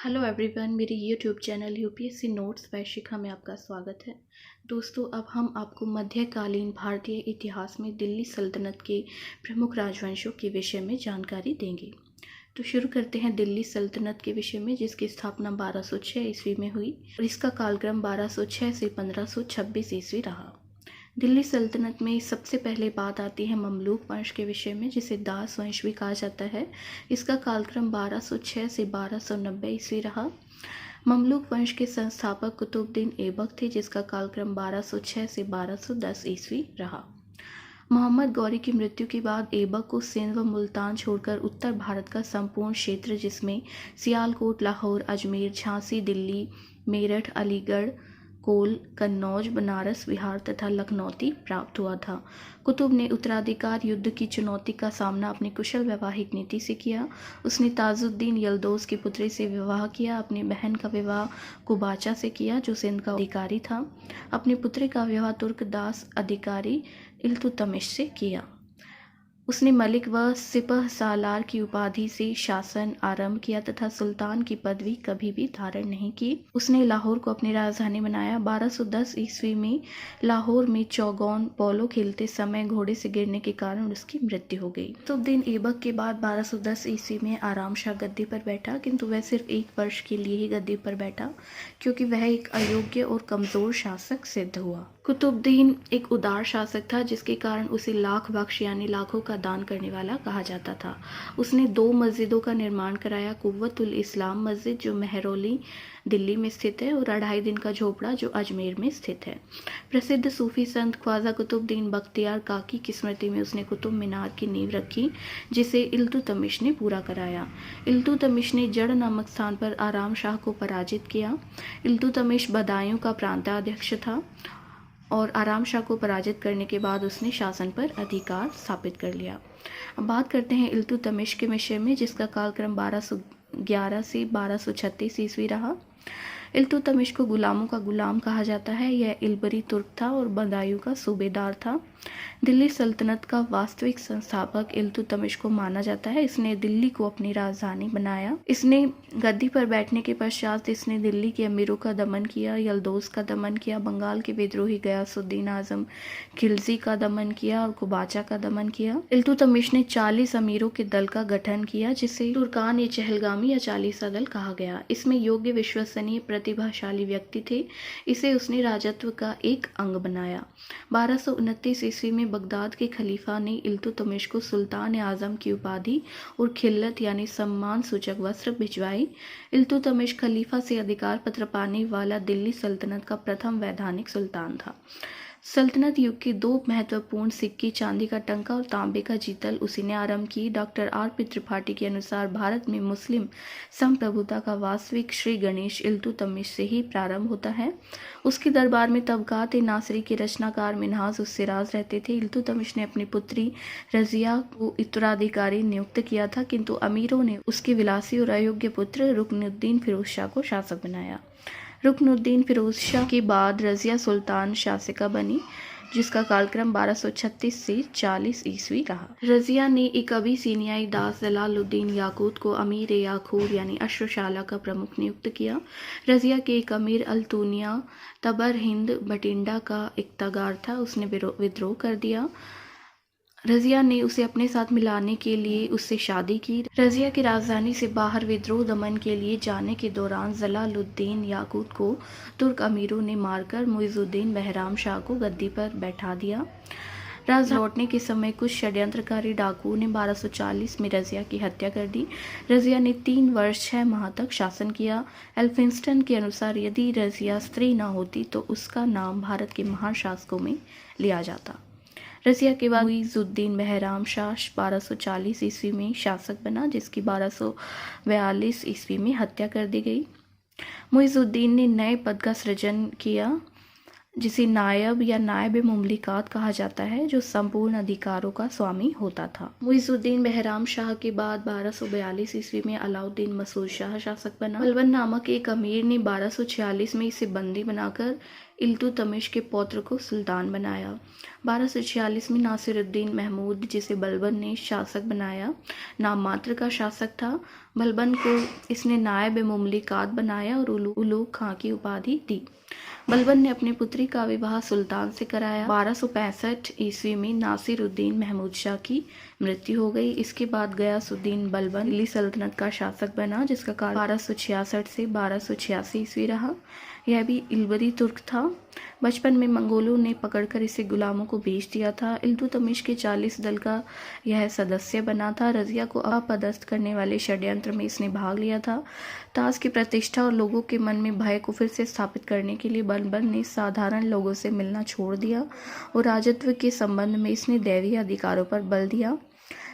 Hello everyone, मेरे YouTube channel UPSC notes by Shikha में आपका स्वागत है। दोस्तों, अब हम आपको मध्यकालीन भारतीय इतिहास में दिल्ली सल्तनत के प्रमुख राजवंशों के विषय में जानकारी देंगे। तो शुरू करते हैं दिल्ली सल्तनत के विषय में, जिसकी स्थापना 1206 ईस्वी में हुई और इसका कालक्रम 1206 से 1526 ईस्वी रहा। दिल्ली सल्तनत में सबसे पहले बात आती है ममलूक वंश के विषय में, जिसे दास वंश भी कहा जाता है। इसका कालक्रम 1206 से 1290 ईस्वी रहा। ममलूक वंश के संस्थापक कुतुबुद्दीन ऐबक थे, जिसका कालक्रम 1206 से 1210 ईस्वी रहा। मोहम्मद गौरी की मृत्यु के बाद ऐबक को सिंध व मुल्तान छोड़कर उत्तर भारत का संपूर्ण क्षेत्र, जिसमें सियालकोट, लाहौर, अजमेर, झांसी, दिल्ली, मेरठ, अलीगढ़, कोल, कन्नौज, बनारस, बिहार तथा लखनौती प्राप्त हुआ था। कुतुब ने उत्तराधिकार युद्ध की चुनौती का सामना अपनी कुशल वैवाहिक नीति से किया। उसने ताजुद्दीन यल्दौज की पुत्री से विवाह किया। अपनी बहन का विवाह कुबाचा से किया, जो सिंध का अधिकारी था। अपनी पुत्री का विवाह तुर्क दास अधिकारी इल्तुतमिश से किया। उसने मलिक व सिपह सालार की उपाधि से शासन आरंभ किया तथा सुल्तान की पदवी कभी भी धारण नहीं की। उसने लाहौर को अपनी राजधानी बनाया। 1210 ईस्वी में लाहौर में चौगौन पोलो खेलते समय घोड़े से गिरने के कारण उसकी मृत्यु हो गई। कुतुबुद्दीन ऐबक के बाद 1210 ईस्वी में आराम शाह गद्दी पर बैठा, किंतु वह सिर्फ 1 वर्ष के लिए ही गद्दी पर बैठा, क्योंकि वह एक अयोग्य और कमजोर शासक सिद्ध हुआ। कुतुबुद्दीन एक उदार शासक था, जिसके कारण उसे लाख बख्श यानी लाखों का दान करने वाला कहा जाता था। उसने 2 मस्जिदों का निर्माण कराया, कुव्वतुल इस्लाम मस्जिद जो महरौली दिल्ली में स्थित है और 2.5 दिन का झोपड़ा जो अजमेर में स्थित है। प्रसिद्ध सूफी संत ख्वाजा कुतुबुद्दीन बख्तियार काकी की स्मृति में उसने कुतुब मीनार की नींव रखी, जिसे इल्तुतमिश ने पूरा कराया। इल्तुतमिश ने जड़ नामक स्थान पर आराम शाह को पराजित किया। इल्तुतमिश बदायूं का प्रांताध्यक्ष था और आराम शाह को पराजित करने के बाद उसने शासन पर अधिकार स्थापित कर लिया। अब बात करते हैं इल्तुतमिश के विषय में, जिसका कालक्रम 1211 से 1236 ईस्वी रहा। इल्तुतमिश को गुलामों का गुलाम कहा जाता है। यह इल्बरी तुर्क था और बदायूं का सूबेदार था। दिल्ली सल्तनत का वास्तविक संस्थापक इल्तुतमिश को माना जाता है। इसने दिल्ली को अपनी राजधानी बनाया। इसने गद्दी पर बैठने के पश्चात इसने दिल्ली के अमीरों का दमन किया, यल्दौज का दमन किया, बंगाल के विद्रोही गयासुद्दीन आजम खिलजी का दमन किया और कुबाचा का दमन किया। इल्तुतमिश ने 40 अमीरों के दल का गठन किया, जिसे तुर्कान-ए-चहलगामी या 40सा दल कहा गया। इसमें योग्य, विश्वसनीय, प्रतिभाशाली व्यक्ति थे। इसे उसने राजत्व का एक अंग बनाया। 1229 ईस्वी में बगदाद के खलीफा ने इल्तुतमिश को सुल्तान आजम की उपाधि और खिल्लत यानी सम्मान सूचक वस्त्र भिजवाई। इल्तुतमिश खलीफा से अधिकार पत्र पाने वाला दिल्ली सल्तनत का प्रथम वैधानिक सुल्तान था। सल्तनत युग के 2 महत्वपूर्ण सिक्के, चांदी का टंका और तांबे का जीतल, उसी ने आरंभ की। Doctor R.P. त्रिपाठी के अनुसार भारत में मुस्लिम संप्रभुता का वास्तविक श्री गणेश इल्तुतमिश से ही प्रारंभ होता है। उसके दरबार में तबकात नासरी के रचनाकार मिन्हाज उस-सिराज रहते थे। इल्तुतमिश ने अपनी पुत्री रजिया को उत्तराधिकारी नियुक्त किया था, किंतु अमीरों ने उसके विलासी और अयोग्य पुत्र रुकनुद्दीन फिरोज शाह को शासक बनाया। रुकनुद्दीन फिरोज शाह के बाद रजिया सुल्तान शासिका बनी, जिसका कालक्रम 1236 से 40 ईस्वी रहा। रजिया ने एक अबीसीनियाई दास जलालुद्दीन याकूत को अमीर याकूब यानी अश्वशाला का प्रमुख नियुक्त किया। रजिया के एक अमीर अल्तुनिया तबर हिंद बटिंडा का इक्तदार था। उसने विद्रोह कर दिया। रजिया ने उसे अपने साथ मिलाने के लिए उससे शादी की। रजिया की राजधानी से बाहर विद्रोह दमन के लिए जाने के दौरान जलालुद्दीन याकूत को तुर्क अमीरों ने मारकर मुइजुद्दीन बहराम शाह को गद्दी पर बैठा दिया। राज लौटने के समय कुछ षड्यंत्रकारी डाकुओं ने 1240 में रजिया की हत्या कर दी। रजिया ने 3 वर्ष 6 माह तक शासन किया। एल्फिंस्टन के अनुसार यदि रजिया स्त्री न होती तो उसका नाम भारत के महान शासकों में लिया जाता। रजिया के बाद मुइजुद्दीन बहराम शाह 1240 ईस्वी में शासक बना, जिसकी 1242 ईस्वी में हत्या कर दी गई। मुइजुद्दीन ने नए पद का सृजन किया, जिसे नायब या नायब मुमलिकात कहा जाता है, जो संपूर्ण अधिकारों का स्वामी होता था। मुइजुद्दीन बहराम शाह के बाद 1242 ईस्वी में अलाउद्दीन मसूद शाह शासक बना। बलबन नामक एक अमीर ने 1246 में इसे बंदी बनाकर इल्तुतमिश के पौत्र को सुल्तान बनाया। 1246 में नासिरुद्दीन महमूद, जिसे बलबन ने शासक बनाया, नाम मात्र का शासक था। बलबन को इसने नायब मुमलिकात बनाया और उलूग खां की उपाधि दी। बलबन ने अपनी पुत्री का विवाह सुल्तान से कराया। 1265 ईस्वी में नासिरुद्दीन महमूद शाह की मृत्यु हो गई। इसके बाद गयासुद्दीन बलबन दिल्ली सल्तनत का शासक बना, जिसका काल 1266 से 1286 ईस्वी रहा। यह भी इल्बरी तुर्क था। बचपन में मंगोलों ने पकड़कर इसे गुलामों को बेच दिया था। इल्तुतमिश के 40 दल का यह सदस्य बना था। रजिया को अपदस्थ करने वाले षड्यंत्र में इसने भाग लिया था। ताज की प्रतिष्ठा और लोगों के मन में भय को फिर से स्थापित करने के लिए बलबन ने साधारण लोगों से मिलना छोड़ दिया और राजत्व के संबंध में इसने दैवीय अधिकारों पर बल दिया।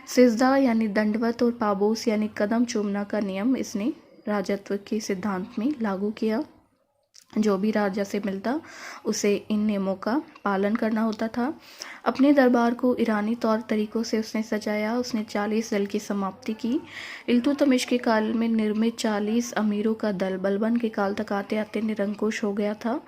सिजदा यानी दंडवत और पाबोस यानी कदम चूमना का नियम इसने राजत्व के सिद्धांत में लागू किया। जो भी राजा से मिलता उसे इन नियमों का पालन करना होता था। अपने दरबार को ईरानी तौर तरीकों से उसने सजाया। उसने 40 दल की समाप्ति की। इल्तुतमिश के काल में निर्मित 40 अमीरों का दल बलबन के काल तक आते आते निरंकुश हो गया था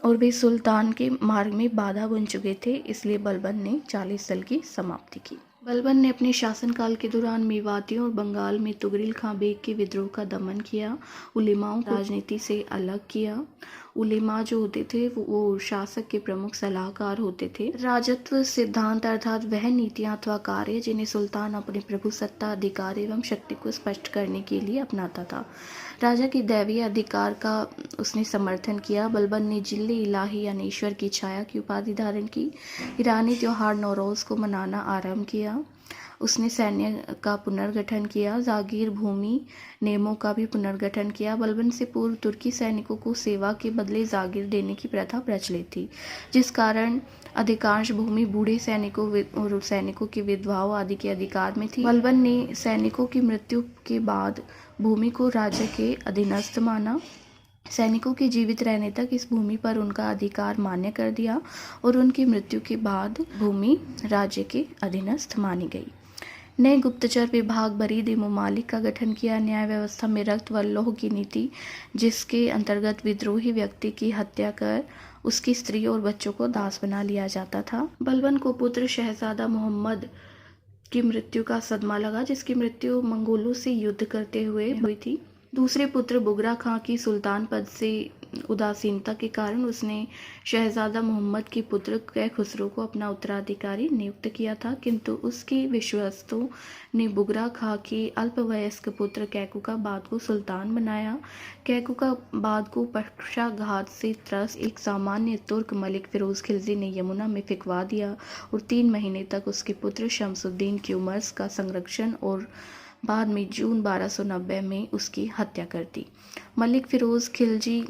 और वे सुल्तान के मार्ग में बाधा बन चुके थे। इसलिए बलबन ने 40 दल की समाप्ति की। बलबन ने अपने शासनकाल के दौरान मेवातियों और बंगाल में तुगरिल खां बेग के विद्रोह का दमन किया। उलेमाओं को राजनीति से अलग किया। उलेमा जो होते थे वो शासक के प्रमुख सलाहकार होते थे। राजत्व सिद्धांत अर्थात वह नीतियां अथवा कार्य जिन्हें सुल्तान अपने प्रभुसत्ता, अधिकार एवं शक्ति को स्पष्ट करने के लिए अपनाता था। राजा की दैवीय अधिकार का उसने समर्थन किया। बलबन ने जिले इलाही यानी ईश्वर की छाया की उपाधि धारण की। ईरानी त्योहार नौरोज को मनाना आरंभ किया। उसने सैन्य का पुनर्गठन किया। जागीर भूमि नियमों का भी पुनर्गठन किया। बलबन से पूर्व तुर्की सैनिकों को सेवा के बदले जागीर देने की प्रथा प्रचलित थी, जिस कारण अधिकांश भूमि बूढ़े सैनिकों और सैनिकों की विधवाओं आदि के अधिकार में थी। बलबन ने सैनिकों की मृत्यु के बाद भूमि को राज्य के अधीनस्थ माना। सैनिकों के जीवित रहने तक इस भूमि पर उनका अधिकार मान्य कर दिया और उनकी मृत्यु के बाद भूमि राज्य के अधीनस्थ मानी गई। नए गुप्तचर विभाग बरीद ए ममालिक का गठन किया। न्याय व्यवस्था में रक्त व लौह की नीति, जिसके अंतर्गत विद्रोही व्यक्ति की हत्या कर उसकी स्त्री और बच्चों को दास बना लिया जाता था। बलबन को पुत्र शहजादा मोहम्मद की मृत्यु का सदमा लगा, जिसकी मृत्यु मंगोलों से युद्ध करते हुए हुई थी। दूसरे पुत्र बुगरा खां की सुल्तान पद से उदासीनता के कारण उसने शहजादा मोहम्मद के पुत्र कै खुसरो को अपना उत्तराधिकारी नियुक्त किया था, किंतु उसके विश्वस्तों ने बुगरा खां के अल्पवयस्क पुत्र कैकुकाबाद को सुल्तान बनाया। कैकुकाबाद को पक्षाघात से त्रस्त एक सामान्य तुर्क मलिक फिरोज खिलजी ने यमुना में फिकवा दिया और 3 महीने तक उसके पुत्र शमसुद्दीन क्यूमर्स का संरक्षण और बाद में जून 1290 में उसकी हत्या कर दी। मलिक फिरोज खिलजी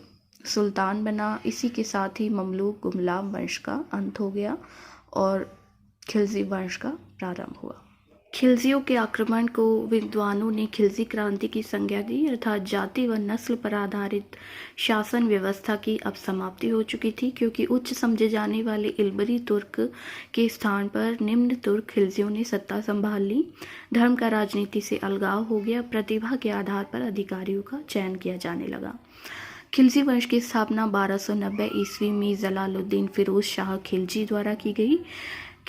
सुल्तान बना। इसी के साथ ही ममलूक गुमलाम वंश का अंत हो गया और खिलजी वंश का प्रारंभ हुआ। खिलजियों के आक्रमण को विद्वानों ने खिलजी क्रांति की संज्ञा दी, अर्थात जाति व नस्ल पर आधारित शासन व्यवस्था की अब समाप्ति हो चुकी थी, क्योंकि उच्च समझे जाने वाले इल्बरी तुर्क के स्थान पर निम्न तुर्क खिलजियों ने सत्ता संभाल ली। धर्म का राजनीति से अलगाव हो गया। प्रतिभा के आधार पर अधिकारियों का चयन किया जाने लगा। खिलजी वंश की स्थापना 1290 ईस्वी में जलालुद्दीन फिरोज शाह खिलजी द्वारा की गई।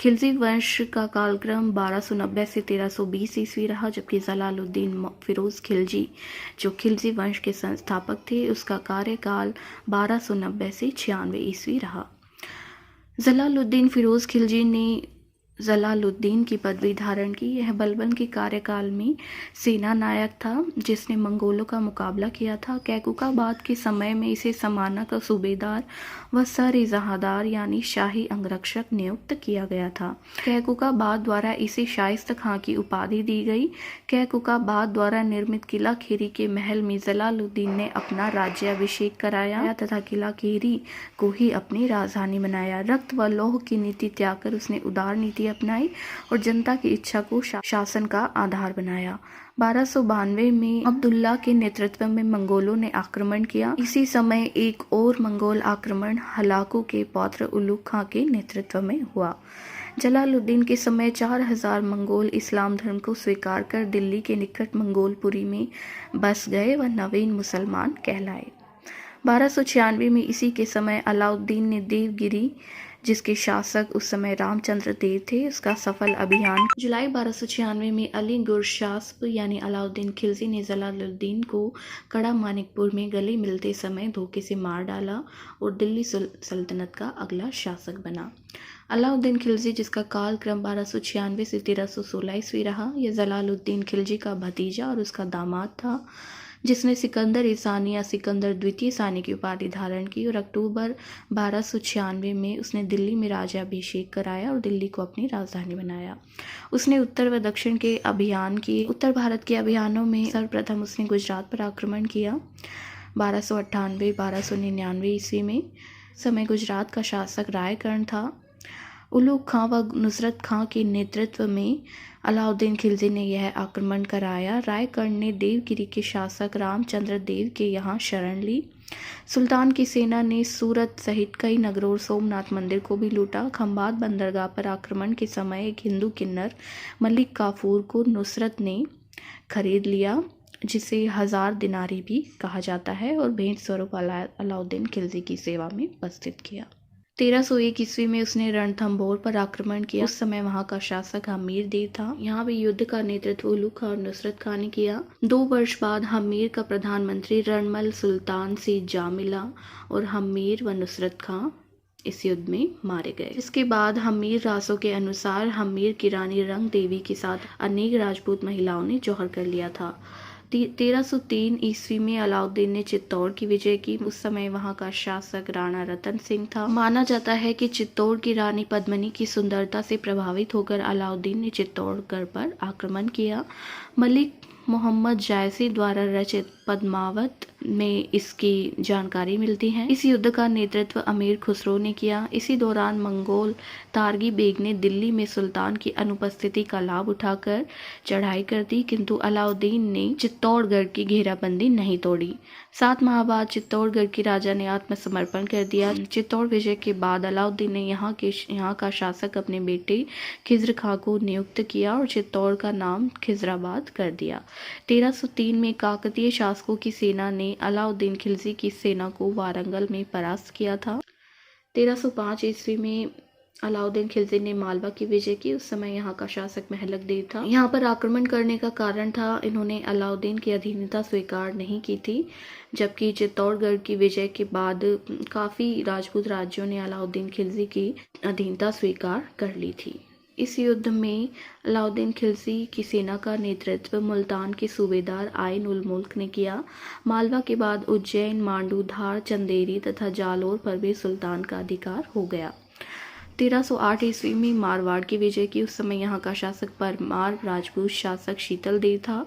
खिलजी वंश का कालक्रम 1290 से 1320 ईस्वी रहा, जबकि जलालुद्दीन फिरोज खिलजी जो खिलजी वंश के संस्थापक थे उसका कार्यकाल 1290 से 96 ईस्वी रहा। जलालुद्दीन फिरोज खिलजी ने जलालुद्दीन की पदवी धारण की। यह बलबन के कार्यकाल में सेना नायक था जिसने मंगोलों का मुकाबला किया था। कैकुकाबाद के समय में इसे समाना का सूबेदार व सर-ए-जहादार यानी शाही अंगरक्षक नियुक्त किया गया था। कैकुकाबाद द्वारा इसे शाइस्त खां की उपाधि दी गई। कैकुकाबाद द्वारा निर्मित किला खेरी के महल में जलालुद्दीन ने अपना राज्याभिषेक कराया तथा किला खेरी को ही अपनी राजधानी बनाया। रक्त व लौह की नीति त्याग कर उसने उदार नीति अपनाई और जनता की इच्छा को शासन का आधार बनाया। 1292 में अब्दुल्ला के नेतृत्व में मंगोलों ने आक्रमण किया। इसी समय एक और मंगोल आक्रमण हलाकू के पौत्र उलूग खां के नेतृत्व में हुआ। जलालुद्दीन के समय 4000 मंगोल इस्लाम धर्म को स्वीकार कर दिल्ली के निकट मंगोलपुरी में बस गए व नवीन मुसलमान कहलाए। 1296 में इसी के समय अलाउद्दीन ने देवगिरी, जिसके शासक उस समय रामचंद्र देव थे, उसका सफल अभियान। जुलाई 1296 में अली गुरशास्प यानी अलाउद्दीन खिलजी ने जलालुद्दीन को कड़ा मानिकपुर में गले मिलते समय धोखे से मार डाला और दिल्ली सल्तनत का अगला शासक बना। अलाउद्दीन खिलजी, जिसका कालक्रम 1296 से 1316 ईस्वी रहा, यह जलालुद्दीन खिलजी का भतीजा और उसका दामाद था, जिसने सिकंदर ईसानी या सिकंदर द्वितीय सानी की उपाधि धारण की, और अक्टूबर 1296 में उसने दिल्ली में राज्याभिषेक कराया और दिल्ली को अपनी राजधानी बनाया। उसने उत्तर व दक्षिण के अभियान किए। उत्तर भारत के अभियानों में सर्वप्रथम उसने गुजरात पर आक्रमण किया। 1298-1299 ईस्वी में समय गुजरात का शासक रायकर्ण था। उलूग खां व नुसरत खां के नेतृत्व में अलाउद्दीन खिलजी ने यह आक्रमण कराया। रायकर्ण ने देवगिरी के शासक रामचंद्र देव के यहाँ शरण ली। सुल्तान की सेना ने सूरत सहित कई नगरों और सोमनाथ मंदिर को भी लूटा। खंबात बंदरगाह पर आक्रमण के समय एक हिंदू किन्नर मलिक काफूर को नुसरत ने खरीद लिया, जिसे 1000 दिनारी भी कहा जाता है, और भेंट स्वरूप अलाउद्दीन खिलजी की सेवा में उपस्थित किया। 1301 ईस्वी में उसने रणथंभौर पर आक्रमण किया। उस समय वहां का शासक हमीर देव था। यहाँ भी युद्ध का नेतृत्व उलूग खां और नुसरत खां ने किया। 2 वर्ष बाद हमीर का प्रधानमंत्री रणमल सुल्तान से जा मिला और हमीर व नुसरत खां इस युद्ध में मारे गए। इसके बाद हमीर रासों के अनुसार हमीर की रानी रंग देवी के साथ अनेक राजपूत महिलाओं ने जौहर कर लिया था। 1303 ईस्वी में अलाउद्दीन ने चित्तौड़ की विजय की। उस समय वहां का शासक राणा रतन सिंह था। माना जाता है कि चित्तौड़ की रानी पद्मिनी की सुंदरता से प्रभावित होकर अलाउद्दीन ने चित्तौड़गढ़ पर आक्रमण किया। मलिक मोहम्मद जायसी द्वारा रचित पद्मावत में इसकी जानकारी मिलती है। इस युद्ध का नेतृत्व अमीर खुसरो ने किया। इसी दौरान मंगोल तारगी बेग ने दिल्ली में सुल्तान की अनुपस्थिति का लाभ उठाकर चढ़ाई कर दी, किंतु अलाउद्दीन ने चित्तौड़गढ़ की घेराबंदी नहीं तोड़ी। 7 माह बाद चित्तौड़गढ़ की राजा ने आत्मसमर्पण कर दिया। चित्तौड़ विजय के बाद अलाउद्दीन ने यहाँ का शासक अपने बेटे खिज्र खां को नियुक्त किया और चित्तौड़ का नाम खिजराबाद कर दिया। 1303 में काकतीय शासकों की सेना ने अलाउद्दीन खिलजी की सेना को वारंगल में परास्त किया था। 1305 ईस्वी में अलाउद्दीन खिलजी ने मालवा की विजय की। उस समय यहाँ का शासक महलक देव था। यहाँ पर आक्रमण करने का कारण था इन्होंने अलाउद्दीन की अधीनता स्वीकार नहीं की थी, जबकि चित्तौड़गढ़ की विजय के बाद काफ़ी राजपूत राज्यों ने अलाउद्दीन खिलजी की अधीनता स्वीकार कर ली थी। इस युद्ध में अलाउद्दीन खिलजी की सेना का नेतृत्व मुल्तान के सूबेदार आइन उल मुल्क ने किया। मालवा के बाद उज्जैन, मांडू, धार, चंदेरी तथा जालोर पर भी सुल्तान का अधिकार हो गया। 1308 ईस्वी में मारवाड़ की विजय की। उस समय यहाँ का शासक परमार राजपूत शासक शीतल देव था।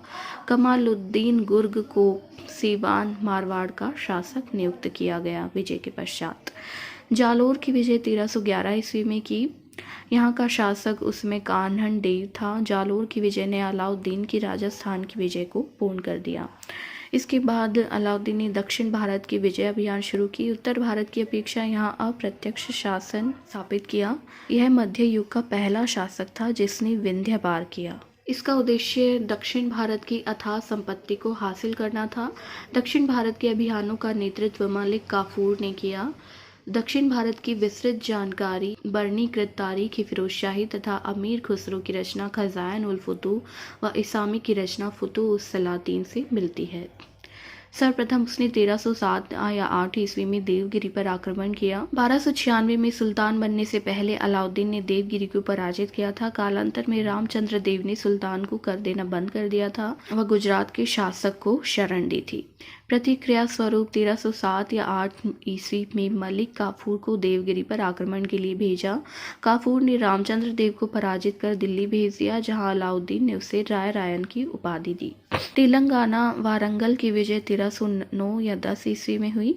कमालुद्दीन गुर्ग को सीवान मारवाड़ का शासक नियुक्त किया गया। विजय के पश्चात जालोर की विजय 1311 ईस्वी में की। यहाँ का शासक उसमें कान्हन देव था। जालोर की विजय ने अलाउद्दीन की राजस्थान की विजय को पूर्ण कर दिया। इसके बाद अलाउद्दीन ने दक्षिण भारत की विजय अभियान शुरू की। उत्तर भारत की अपेक्षा यहाँ अप्रत्यक्ष शासन स्थापित किया। यह मध्य युग का पहला शासक था जिसने विंध्य पार किया। इसका उद्देश्य दक्षिण भारत की अथाह संपत्ति को हासिल करना था। दक्षिण भारत के अभियानों का नेतृत्व मलिक काफूर ने किया। दक्षिण भारत की विस्तृत जानकारी वर्णीकृत तारीख फिरोजशाही तथा अमीर खुसरो की रचना खज़ाइन उल फुतूह व इसामी की रचना फुतूह उस सलातीन से मिलती है। सर्वप्रथम उसने 1307 या 8 ईस्वी में देवगिरी पर आक्रमण किया। 1296 में सुल्तान बनने से पहले अलाउद्दीन ने देवगिरी को पराजित किया था। कालांतर में रामचंद्र देव ने सुल्तान को कर देना बंद कर दिया था। वह गुजरात के शासक को शरण दी थी। प्रतिक्रिया स्वरूप 1307 या 8 ईस्वी में मलिक काफूर को देवगिरी पर आक्रमण के लिए भेजा। काफूर ने रामचंद्र देव को पराजित कर दिल्ली भेज दिया, जहां अलाउद्दीन ने उसे राय रायन की उपाधि दी। तेलंगाना वारंगल की विजय 1309 या 10 ईस्वी में हुई।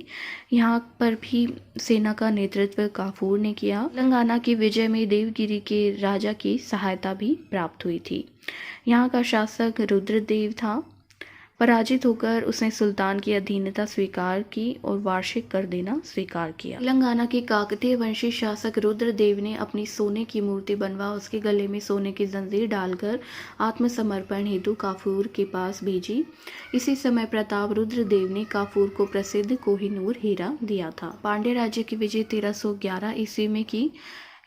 यहाँ पर भी सेना का नेतृत्व काफूर ने किया। तेलंगाना की विजय में देवगिरी के राजा की सहायता भी प्राप्त हुई थी। यहाँ का शासक रुद्रदेव था। पराजित होकर उसने सुल्तान की अधीनता स्वीकार की और वार्षिक कर देना स्वीकार किया। तेलंगाना के काकतीय वंशी शासक रुद्रदेव ने अपनी सोने की मूर्ति बनवा उसके गले में सोने की जंजीर डालकर आत्मसमर्पण हेतु काफूर के पास भेजी। इसी समय प्रताप रुद्रदेव ने काफूर को प्रसिद्ध कोहिनूर हीरा दिया था। पांड्य राज्य की विजय 1311 ईस्वी में की।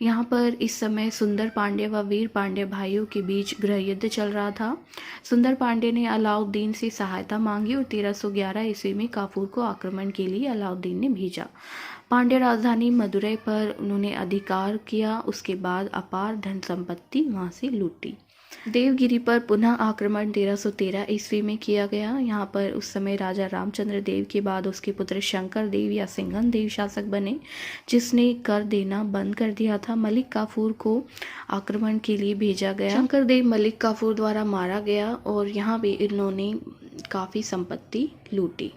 यहाँ पर इस समय सुंदर पांड्य व वीर पांड्य भाइयों के बीच गृहयुद्ध चल रहा था। सुंदर पांड्य ने अलाउद्दीन से सहायता मांगी और 1311 ईस्वी में काफूर को आक्रमण के लिए अलाउद्दीन ने भेजा। पांड्य राजधानी मदुरै पर उन्होंने अधिकार किया। उसके बाद अपार धन संपत्ति वहाँ से लूटी। देवगिरी पर पुनः आक्रमण 1313 ईस्वी में किया गया। यहाँ पर उस समय राजा रामचंद्र देव के बाद उसके पुत्र शंकर देव या सिंघन देव शासक बने, जिसने कर देना बंद कर दिया था। मलिक काफूर को आक्रमण के लिए भेजा गया। शंकर देव मलिक काफूर द्वारा मारा गया और यहाँ भी इन्होंने काफ़ी संपत्ति लूटी।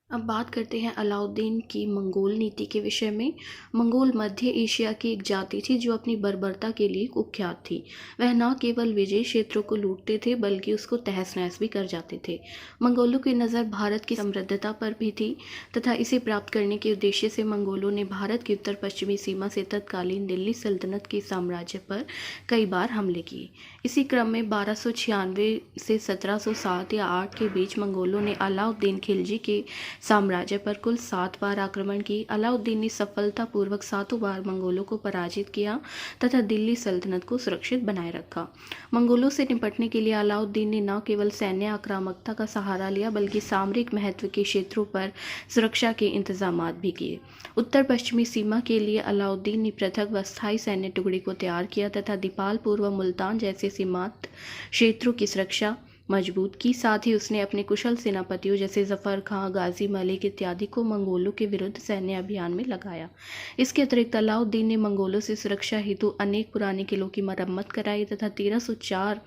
अब बात करते हैं अलाउद्दीन की मंगोल नीति के विषय में। मंगोल मध्य एशिया की एक जाति थी जो अपनी बर्बरता के लिए कुख्यात थी। वह न केवल विजय क्षेत्रों को लूटते थे बल्कि उसको तहस नहस भी कर जाते थे। मंगोलों की नज़र भारत की समृद्धता पर भी थी तथा इसे प्राप्त करने के उद्देश्य से मंगोलों ने भारत की उत्तर पश्चिमी सीमा से तत्कालीन दिल्ली सल्तनत के साम्राज्य पर कई बार हमले किए। इसी क्रम में 1296 से 1707 या 8 के बीच मंगोलों ने अलाउद्दीन खिलजी के साम्राज्य पर कुल 7 बार आक्रमण की। अलाउद्दीन ने सफलतापूर्वक 7 बार मंगोलों को पराजित किया तथा दिल्ली सल्तनत को सुरक्षित बनाए रखा। मंगोलों से निपटने के लिए अलाउद्दीन ने न केवल सैन्य आक्रामकता का सहारा लिया बल्कि सामरिक महत्व के क्षेत्रों पर सुरक्षा के इंतजाम भी किए। उत्तर पश्चिमी सीमा के लिए अलाउद्दीन ने पृथक व स्थायी सैन्य टुकड़ी को तैयार किया तथा दीपालपुर व मुल्तान जैसे सीमांत क्षेत्रों की सुरक्षा मजबूत की। साथ ही उसने अपने कुशल सेनापतियों जैसे जफर खां, गाजी मलिक इत्यादि को मंगोलों के विरुद्ध सैन्य अभियान में लगाया। इसके अतिरिक्त अलाउद्दीन ने मंगोलों से सुरक्षा हेतु अनेक पुराने किलों की मरम्मत कराई तथा 1304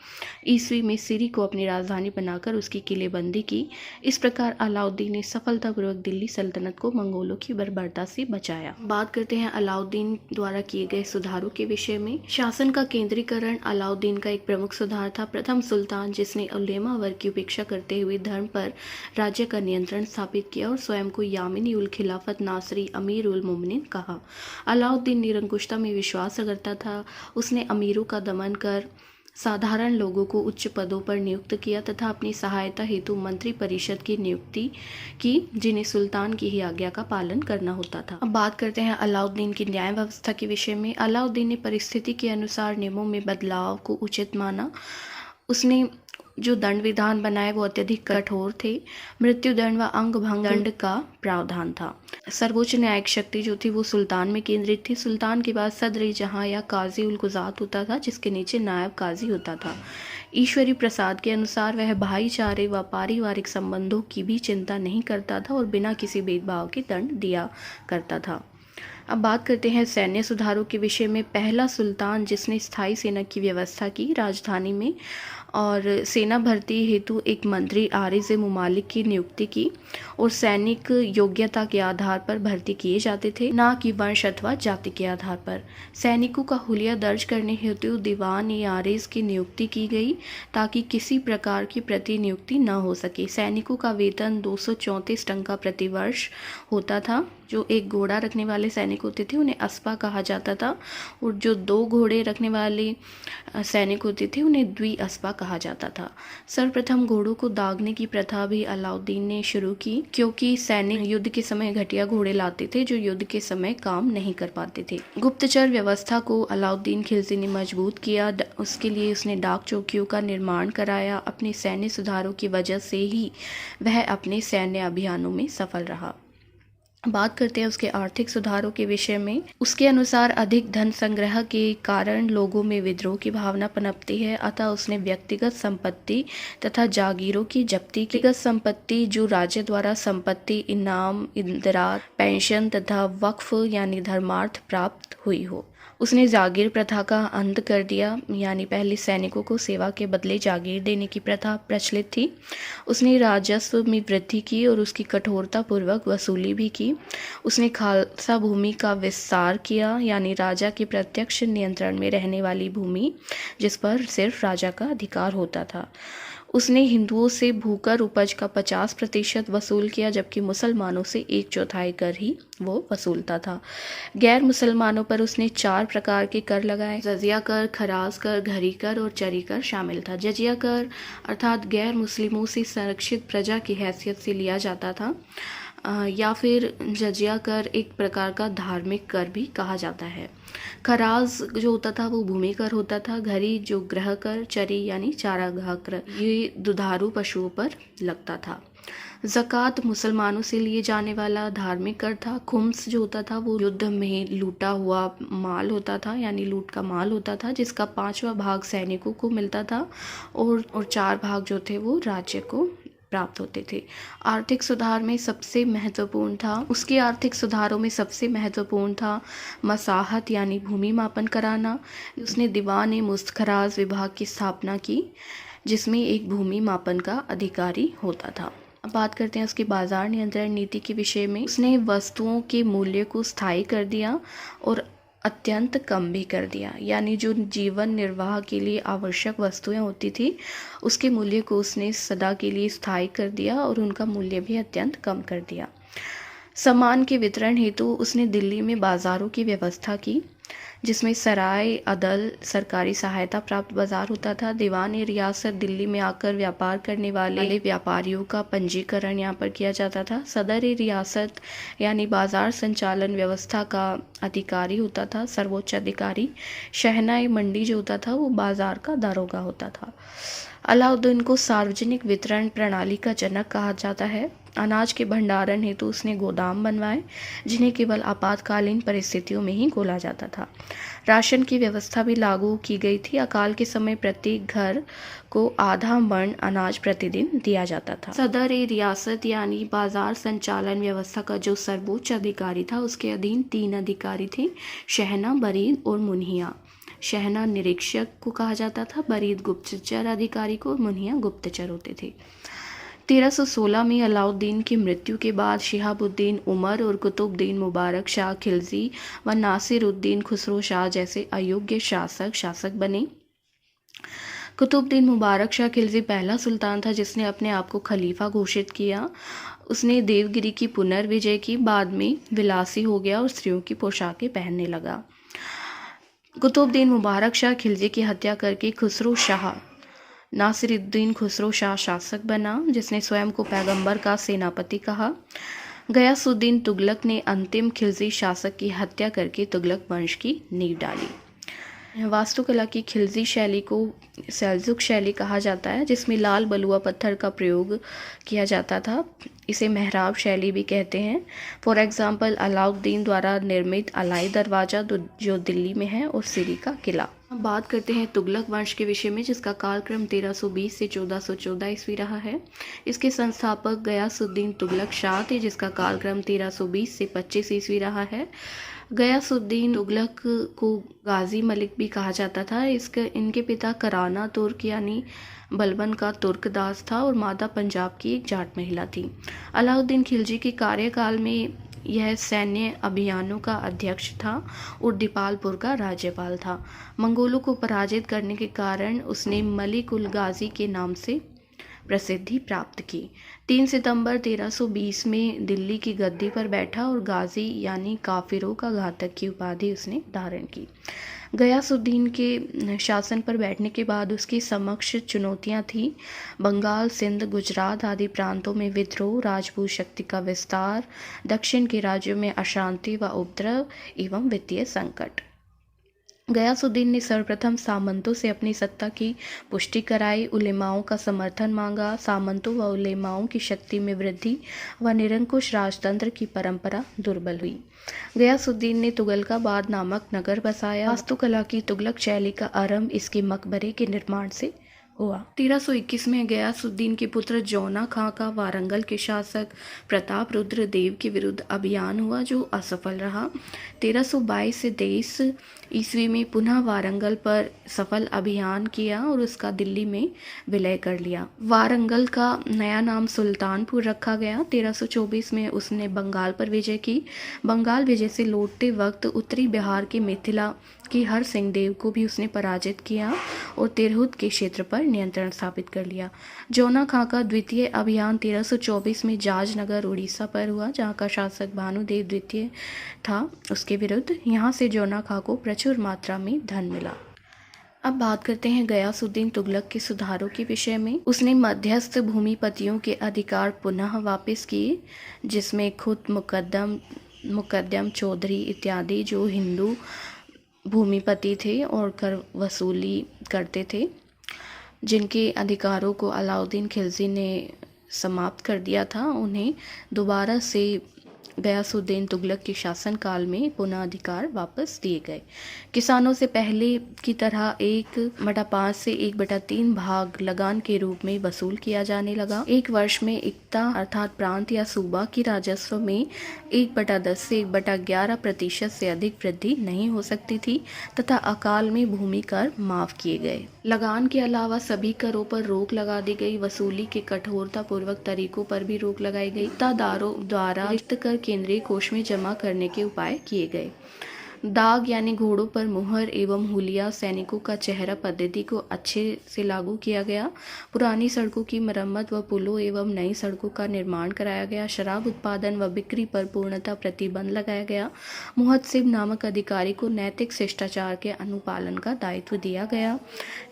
ईस्वी में सिरी को अपनी राजधानी बनाकर उसकी किलेबंदी की। इस प्रकार अलाउद्दीन ने सफलतापूर्वक दिल्ली सल्तनत को मंगोलों की बर्बरता से बचाया। बात करते हैं अलाउद्दीन द्वारा किए गए सुधारों के विषय में। शासन का केंद्रीकरण अलाउद्दीन का एक प्रमुख सुधार था। प्रथम सुल्तान जिसने उलेमा वर्ग की उपेक्षा करते हुए धर्म पर राज्य का नियंत्रण स्थापित किया और स्वयं को यामिनी उल खिलाफत नासरी अमीर उल मोमिनीन कहा। अलाउद्दीन निरंकुशता में विश्वास करता था। उसने अमीरों का दमन कर साधारण लोगों को उच्च पदों पर नियुक्त किया तथा अपनी सहायता हेतु मंत्री परिषद की नियुक्ति की, जिन्हें सुल्तान की ही आज्ञा का पालन करना होता था। अब बात करते हैं अलाउद्दीन की न्याय व्यवस्था के विषय में। अलाउद्दीन ने परिस्थिति के अनुसार नियमों में बदलाव को उचित माना। उसने जो दंड विधान बनाए वो अत्यधिक कठोर थे। मृत्युदंड व अंग भंग दंड का प्रावधान था। सर्वोच्च न्यायिक शक्ति जो थी वो सुल्तान में केंद्रित थी। सुल्तान के बाद सदर जहां या काजी उल गुजात होता था, जिसके नीचे नायब काजी होता था। ईश्वरी प्रसाद के अनुसार वह भाईचारे व पारिवारिक संबंधों की भी चिंता नहीं करता था और बिना किसी भेदभाव के दंड दिया करता था। अब बात करते हैं सैन्य सुधारों के विषय में। पहला सुल्तान जिसने स्थायी सेना की व्यवस्था की राजधानी में और सेना भर्ती हेतु एक मंत्री आरिज़ मुमालिक की नियुक्ति की और सैनिक योग्यता के आधार पर भर्ती किए जाते थे, न कि वंश अथवा जाति के आधार पर। सैनिकों का हुलिया दर्ज करने हेतु दीवान ए आरिज़ की नियुक्ति की गई ताकि किसी प्रकार की प्रतिनियुक्ति न हो सके। सैनिकों का वेतन 234 टंका प्रतिवर्ष होता था। जो एक घोड़ा रखने वाले सैनिक होते थे उन्हें अस्पा कहा जाता था और जो 2 घोड़े रखने वाले सैनिक होते थे उन्हें द्विअस्पा कहा जाता था। सर्वप्रथम घोड़ों को दागने की प्रथा भी अलाउद्दीन ने शुरू की, क्योंकि सैनिक युद्ध के समय घटिया घोड़े लाते थे जो युद्ध के समय काम नहीं कर पाते थे। गुप्तचर व्यवस्था को अलाउद्दीन खिलजी ने मजबूत किया। उसके लिए उसने डाक चौकियों का निर्माण कराया। अपने सैन्य सुधारों की वजह से ही वह अपने सैन्य अभियानों में सफल रहा। बात करते हैं उसके आर्थिक सुधारों के विषय में। उसके अनुसार अधिक धन संग्रह के कारण लोगों में विद्रोह की भावना पनपती है, अतः उसने व्यक्तिगत संपत्ति तथा जागीरों की जब्ती की। व्यक्तिगत संपत्ति जो राज्य द्वारा संपत्ति, इनाम, इंदराज, पेंशन तथा वक्फ यानी धर्मार्थ प्राप्त हुई हो। उसने जागीर प्रथा का अंत कर दिया, यानी पहले सैनिकों को सेवा के बदले जागीर देने की प्रथा प्रचलित थी। उसने राजस्व में वृद्धि की और उसकी कठोरता पूर्वक वसूली भी की। उसने खालसा भूमि का विस्तार किया, यानी राजा के प्रत्यक्ष नियंत्रण में रहने वाली भूमि जिस पर सिर्फ राजा का अधिकार होता था। उसने हिंदुओं से भूकर उपज का 50% वसूल किया, जबकि मुसलमानों से 1/4 कर ही वो वसूलता था। गैर मुसलमानों पर उसने 4 प्रकार के कर लगाए। जजिया कर, खराज कर, घरी कर और चरी कर शामिल था। जजिया कर अर्थात गैर मुस्लिमों से संरक्षित प्रजा की हैसियत से लिया जाता था, या फिर जजिया कर एक प्रकार का धार्मिक कर भी कहा जाता है। खराज जो होता था वो भूमि कर होता था। घरी जो गृह कर, चरी यानी चारागाह कर, ये दुधारू पशुओं पर लगता था। ज़कात मुसलमानों से लिए जाने वाला धार्मिक कर था। खुम्स जो होता था वो युद्ध में लूटा हुआ माल होता था, यानी लूट का माल होता था, जिसका 5वां भाग सैनिकों को मिलता था और 4 भाग जो थे वो राज्य को प्राप्त होते थे। आर्थिक सुधार में सबसे महत्वपूर्ण था, उसके आर्थिक सुधारों में सबसे महत्वपूर्ण था मसाहत यानी भूमि मापन कराना। उसने दीवान मुस्तखराज विभाग की स्थापना की, जिसमें एक भूमि मापन का अधिकारी होता था। अब बात करते हैं उसकी बाजार नियंत्रण नीति के विषय में। उसने वस्तुओं के मूल्य को स्थायी कर दिया और अत्यंत कम भी कर दिया, यानी जो जीवन निर्वाह के लिए आवश्यक वस्तुएं होती थी उसके मूल्य को उसने सदा के लिए स्थायी कर दिया और उनका मूल्य भी अत्यंत कम कर दिया। सामान के वितरण हेतु उसने दिल्ली में बाज़ारों की व्यवस्था की, जिसमें सराय अदल सरकारी सहायता प्राप्त बाजार होता था। दीवान रियासत दिल्ली में आकर व्यापार करने वाले व्यापारियों का पंजीकरण यहाँ पर किया जाता था। सदर रियासत यानी बाजार संचालन व्यवस्था का अधिकारी होता था, सर्वोच्च अधिकारी। शहनाई मंडी जो होता था वो बाजार का दारोगा होता था। अलाउद्दीन को सार्वजनिक वितरण प्रणाली का जनक कहा जाता है। अनाज के भंडारण हेतु उसने गोदाम बनवाए, जिन्हें केवल आपातकालीन परिस्थितियों में ही खोला जाता था। राशन की व्यवस्था भी लागू की गई थी। अकाल के समय प्रत्येक घर को आधा मण अनाज प्रतिदिन दिया जाता था। सदर ए रियासत यानी बाजार संचालन व्यवस्था का जो सर्वोच्च अधिकारी था, उसके अधीन 3 अधिकारी थे, शहना, बरीद और मुन्हिया। शहना निरीक्षक को कहा जाता था, बरीद गुप्तचर अधिकारी को और मुन्हिया गुप्तचर होते थे। 1316 में अलाउद्दीन की मृत्यु के बाद शिहाबुद्दीन उमर और कुतुबुद्दीन मुबारक शाह खिलजी व नासिरुद्दीन खुसरो शाह जैसे अयोग्य शासक बने। कुतुबुद्दीन मुबारक शाह खिलजी पहला सुल्तान था जिसने अपने आप को खलीफा घोषित किया। उसने देवगिरी की पुनर्विजय की, बाद में विलासी हो गया और स्त्रियों की पोशाकें पहनने लगा। कुतुबुद्दीन मुबारक शाह खिलजी की हत्या करके खुसरो शाह नासिरुद्दीन खुसरो शाह शासक बना, जिसने स्वयं को पैगंबर का सेनापति कहा। गयासुद्दीन तुगलक ने अंतिम खिलजी शासक की हत्या करके तुगलक वंश की नींव डाली। वास्तुकला की खिलजी शैली को सेल्जुक शैली कहा जाता है, जिसमें लाल बलुआ पत्थर का प्रयोग किया जाता था। इसे मेहराब शैली भी कहते हैं। फॉर एग्जाम्पल अलाउद्दीन द्वारा निर्मित अलाई दरवाज़ा जो दिल्ली में है और सिरी का किला। अब बात करते हैं तुगलक वंश के विषय में, जिसका कालक्रम 1320 से 1414 ईस्वी रहा है। इसके संस्थापक गयासुद्दीन तुगलक शाह थे, जिसका कालक्रम 1320 से 25 ईस्वी रहा है। गयासुद्दीन तुगलक को गाजी मलिक भी कहा जाता था। इनके पिता कराना तुर्क यानी बलबन का तुर्क दास था और माता पंजाब की एक जाट महिला थी। अलाउद्दीन खिलजी के कार्यकाल में यह सैन्य अभियानों का अध्यक्ष था और दीपालपुर का राज्यपाल था। मंगोलों को पराजित करने के कारण उसने मलिक उल गाजी के नाम से प्रसिद्धि प्राप्त की। 3 सितंबर 1320 में दिल्ली की गद्दी पर बैठा और गाजी यानी काफिरों का घातक की उपाधि उसने धारण की। गयासुद्दीन के शासन पर बैठने के बाद उसके समक्ष चुनौतियां थीं। बंगाल, सिंध, गुजरात आदि प्रांतों में विद्रोह, राजपूत शक्ति का विस्तार, दक्षिण के राज्यों में अशांति व उपद्रव एवं वित्तीय संकट। गयासुद्दीन ने सर्वप्रथम सामंतों से अपनी सत्ता की पुष्टि कराई, उलेमाओं का समर्थन मांगा। सामंतों व उलेमाओं की शक्ति में वृद्धि व निरंकुश राजतंत्र की परंपरा दुर्बल हुई। गयासुद्दीन ने तुगलकाबाद नामक नगर बसाया। वास्तुकला की तुगलक शैली का आरंभ इसके मकबरे के निर्माण से हुआ। 1321 में गयासुद्दीन के पुत्र जौना खां का वारंगल के शासक प्रताप रुद्र देव के विरुद्ध अभियान हुआ, जो असफल रहा। 1322 से 23 ईस्वी में पुनः वारंगल पर सफल अभियान किया और उसका दिल्ली में विलय कर लिया। वारंगल का नया नाम सुल्तानपुर रखा गया। 1324 में उसने बंगाल पर विजय की। बंगाल विजय से लौटते वक्त उत्तरी बिहार के मिथिला की हर सिंह देव को भी उसने पराजित किया और तिरहुत के क्षेत्र पर नियंत्रण स्थापित कर लिया। जौना खां का द्वितीय अभियान 1324 में जाजनगर उड़ीसा पर हुआ, जहाँ का शासक भानुदेव द्वितीय था। उसके विरुद्ध यहाँ से जौना खां को प्रचुर मात्रा में धन मिला। अब बात करते हैं गयासुद्दीन तुगलक के सुधारों के विषय में। उसने मध्यस्थ भूमिपतियों के अधिकार पुनः वापस किए, जिसमें खुद मुकद्दम चौधरी इत्यादि जो हिंदू भूमिपति थे और कर वसूली करते थे, जिनके अधिकारों को अलाउद्दीन खिलजी ने समाप्त कर दिया था, उन्हें दोबारा से गयासुद्दीन तुगलक के शासनकाल में पुनः अधिकार वापस दिए गए। किसानों से पहले की तरह 1/5 से 1/3 भाग लगान के रूप में वसूल किया जाने लगा। एक वर्ष में इक्ता अर्थात प्रांत या सूबा की राजस्व में 1/10 से 1/11% से अधिक वृद्धि नहीं हो सकती थी तथा अकाल में भूमि कर माफ किए गए। लगान के अलावा सभी करों पर रोक लगा दी गई। वसूली के कठोरता पूर्वक तरीकों पर भी रोक लगाई गई। दारों द्वारा रिक्त कर केंद्रीय कोष में जमा करने के उपाय किए गए। दाग यानी घोड़ों पर मुहर एवं हुलिया सैनिकों का चेहरा पद्धति को अच्छे से लागू किया गया। पुरानी सड़कों की मरम्मत व पुलों एवं नई सड़कों का निर्माण कराया गया। शराब उत्पादन व बिक्री पर पूर्णतः प्रतिबंध लगाया गया। मुहत्सिब नामक अधिकारी को नैतिक शिष्टाचार के अनुपालन का दायित्व दिया गया।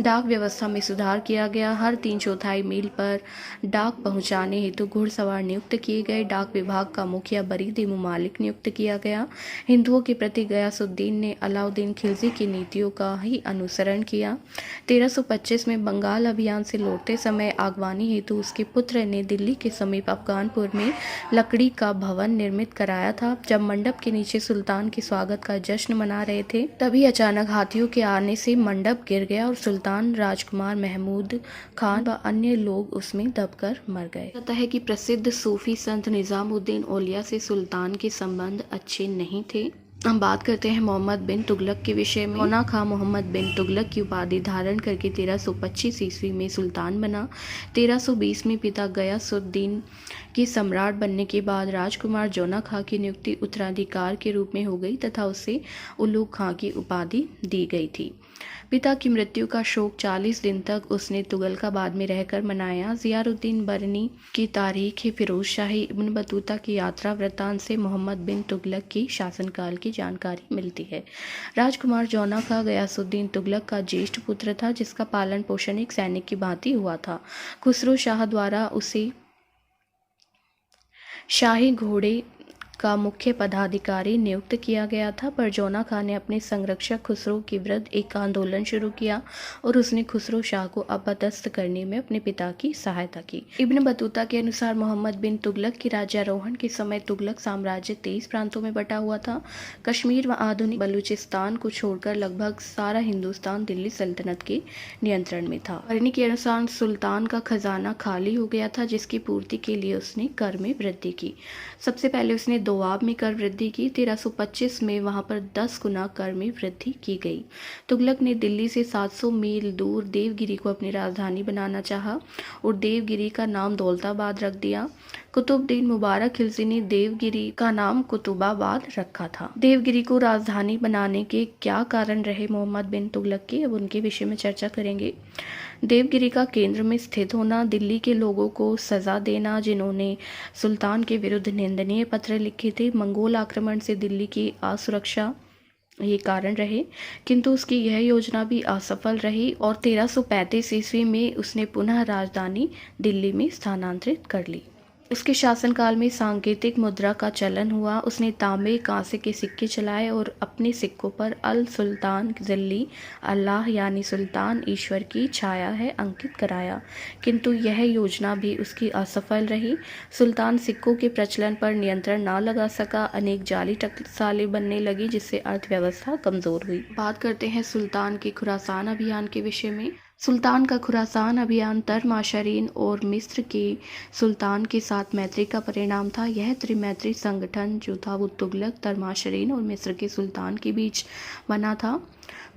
डाक व्यवस्था में सुधार किया गया। हर 3/4 मील पर डाक पहुंचाने हेतु घुड़सवार नियुक्त किए गए। डाक विभाग का मुखिया बरीद मुमालिक नियुक्त किया गया। हिंदुओं के प्रति गयासुद्दीन ने अलाउद्दीन खिलजी की नीतियों का ही अनुसरण किया। 1325 में बंगाल अभियान से लौटते समय आगवानी हेतु उसके पुत्र ने दिल्ली के समीप अफगानपुर में लकड़ी का भवन निर्मित कराया था। जब मंडप के नीचे सुल्तान के स्वागत का जश्न मना रहे थे, तभी अचानक हाथियों के आने से मंडप गिर गया और सुल्तान राजकुमार महमूद खान व अन्य लोग उसमें दबकर मर गए। पता है कि प्रसिद्ध सूफी संत निजामुद्दीन औलिया से सुल्तान के संबंध अच्छे नहीं थे। हम बात करते हैं मोहम्मद बिन तुगलक के विषय में। जौना खां मोहम्मद बिन तुगलक की उपाधि धारण करके 1325 ईस्वी में सुल्तान बना। 1320 में पिता गयासुद्दीन के सम्राट बनने के बाद राजकुमार जौना खां की नियुक्ति उत्तराधिकार के रूप में हो गई तथा उसे उलूग खां की उपाधि दी गई थी। पिता की मृत्यु का शोक 40 दिन तक उसने तुगलकाबाद में रहकर मनाया। ज़ियारुद्दीन बरनी की तारीख फिरोज शाही इब्न बतूता की यात्रा वृत्तांत से मोहम्मद बिन तुगलक की शासनकाल की जानकारी मिलती है। राजकुमार जौना खां गयासुद्दीन तुगलक का ज्येष्ठ पुत्र था, जिसका पालन पोषण एक सैनिक की भांति हुआ था। खुसरो शाह द्वारा उसे शाही घोड़े का मुख्य पदाधिकारी नियुक्त किया गया था, पर जौना खां ने अपने संरक्षक खुसरो के विरुद्ध एक आंदोलन शुरू किया और उसने खुसरो शाह को अपदस्थ करने में अपने पिता की सहायता की। इब्न बतूता के अनुसार मोहम्मद बिन तुगलक के राज्यारोहण के समय तुगलक साम्राज्य 23 प्रांतों में बटा हुआ था। कश्मीर व आधुनिक बलूचिस्तान को छोड़कर लगभग सारा हिंदुस्तान दिल्ली सल्तनत के नियंत्रण में था। बरनी के अनुसार सुल्तान का खजाना खाली हो गया था, जिसकी पूर्ति के लिए उसने कर में वृद्धि की। सबसे पहले उसने दोआब में कर वृद्धि की। 1325 में वहां पर 10 गुना कर में वृद्धि की गई। तुगलक ने दिल्ली से 700 मील दूर देवगिरी को अपनी राजधानी बनाना चाहा और देवगिरी का नाम दौलताबाद रख दिया। कुतुबुद्दीन मुबारक खिलजी ने देवगिरी का नाम कुतुबाबाद रखा था। देवगिरी को राजधानी बनाने के क्या कारण रहे मोहम्मद बिन तुगलक के, अब उनके विषय में चर्चा करेंगे। देवगिरी का केंद्र में स्थित होना, दिल्ली के लोगों को सजा देना जिन्होंने सुल्तान के विरुद्ध निंदनीय पत्र लिखे थे, मंगोल आक्रमण से दिल्ली की असुरक्षा ये कारण रहे, किंतु उसकी यह योजना भी असफल रही और 1335 ईस्वी में उसने पुनः राजधानी दिल्ली में स्थानांतरित कर ली। उसके शासनकाल में सांकेतिक मुद्रा का चलन हुआ। उसने तांबे कांसे के सिक्के चलाए और अपने सिक्कों पर अल सुल्तान ज़िल्ली अल्लाह यानी सुल्तान ईश्वर की छाया है अंकित कराया, किंतु यह योजना भी उसकी असफल रही। सुल्तान सिक्कों के प्रचलन पर नियंत्रण न लगा सका। अनेक जाली टकसालें बनने लगी, जिससे अर्थव्यवस्था कमज़ोर हुई। बात करते हैं सुल्तान के खुरासान अभियान के विषय में। सुल्तान का खुरासान अभियान तरमाशरीन और मिस्र के सुल्तान के साथ मैत्री का परिणाम था। यह त्रिमैत्री संगठन जो था वो तुगलक, तरमाशरीन और मिस्र के सुल्तान के बीच बना था।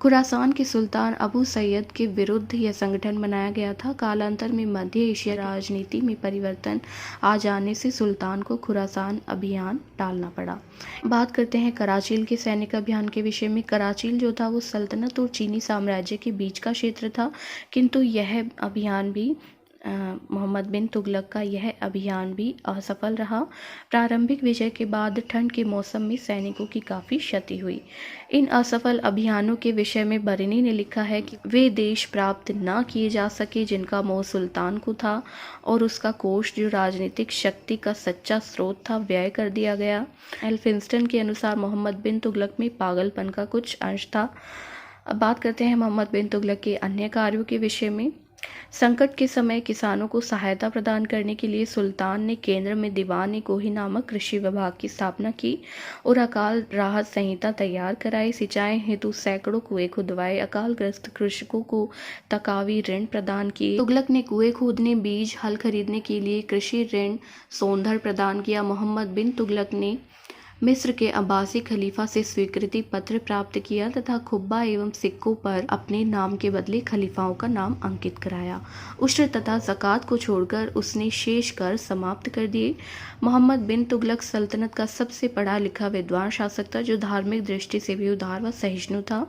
खुरासान के सुल्तान अबू सैयद के विरुद्ध यह संगठन बनाया गया था। कालांतर में मध्य एशिया राजनीति में परिवर्तन आ जाने से सुल्तान को खुरासान अभियान टालना पड़ा। बात करते हैं कराचील के सैनिक अभियान के विषय में। कराचील जो था वो सल्तनत और चीनी साम्राज्य के बीच का क्षेत्र था। किंतु यह अभियान भी मोहम्मद बिन तुगलक का यह अभियान भी असफल रहा। प्रारंभिक विजय के बाद ठंड के मौसम में सैनिकों की काफ़ी क्षति हुई। इन असफल अभियानों के विषय में बरनी ने लिखा है कि वे देश प्राप्त न किए जा सके जिनका मोह सुल्तान को था, और उसका कोष जो राजनीतिक शक्ति का सच्चा स्रोत था व्यय कर दिया गया। एल्फिंस्टन के अनुसार मोहम्मद बिन तुगलक में पागलपन का कुछ अंश था। अब बात करते हैं मोहम्मद बिन तुगलक के अन्य कार्यों के विषय में। संकट के समय किसानों को सहायता प्रदान करने के लिए सुल्तान ने केंद्र में दीवान-ए-कोही नामक कृषि विभाग की स्थापना की और अकाल राहत संहिता तैयार कराई। सिंचाई हेतु सैकड़ों कुएं खुदवाए, अकालग्रस्त कृषकों को तकावी ऋण प्रदान किए। तुगलक ने कुएं खोदने, बीज, हल खरीदने के लिए कृषि ऋण सोंधर प्रदान किया। मोहम्मद बिन तुगलक ने मिस्र के अब्बासी खलीफा से स्वीकृति पत्र प्राप्त किया तथा खुब्बा एवं सिक्कों पर अपने नाम के बदले खलीफाओं का नाम अंकित कराया। उश्र तथा ज़कात को छोड़कर उसने शेष कर समाप्त कर दिए। मोहम्मद बिन तुगलक सल्तनत का सबसे पढ़ा लिखा विद्वान शासक था, जो धार्मिक दृष्टि से भी उदार व सहिष्णु था।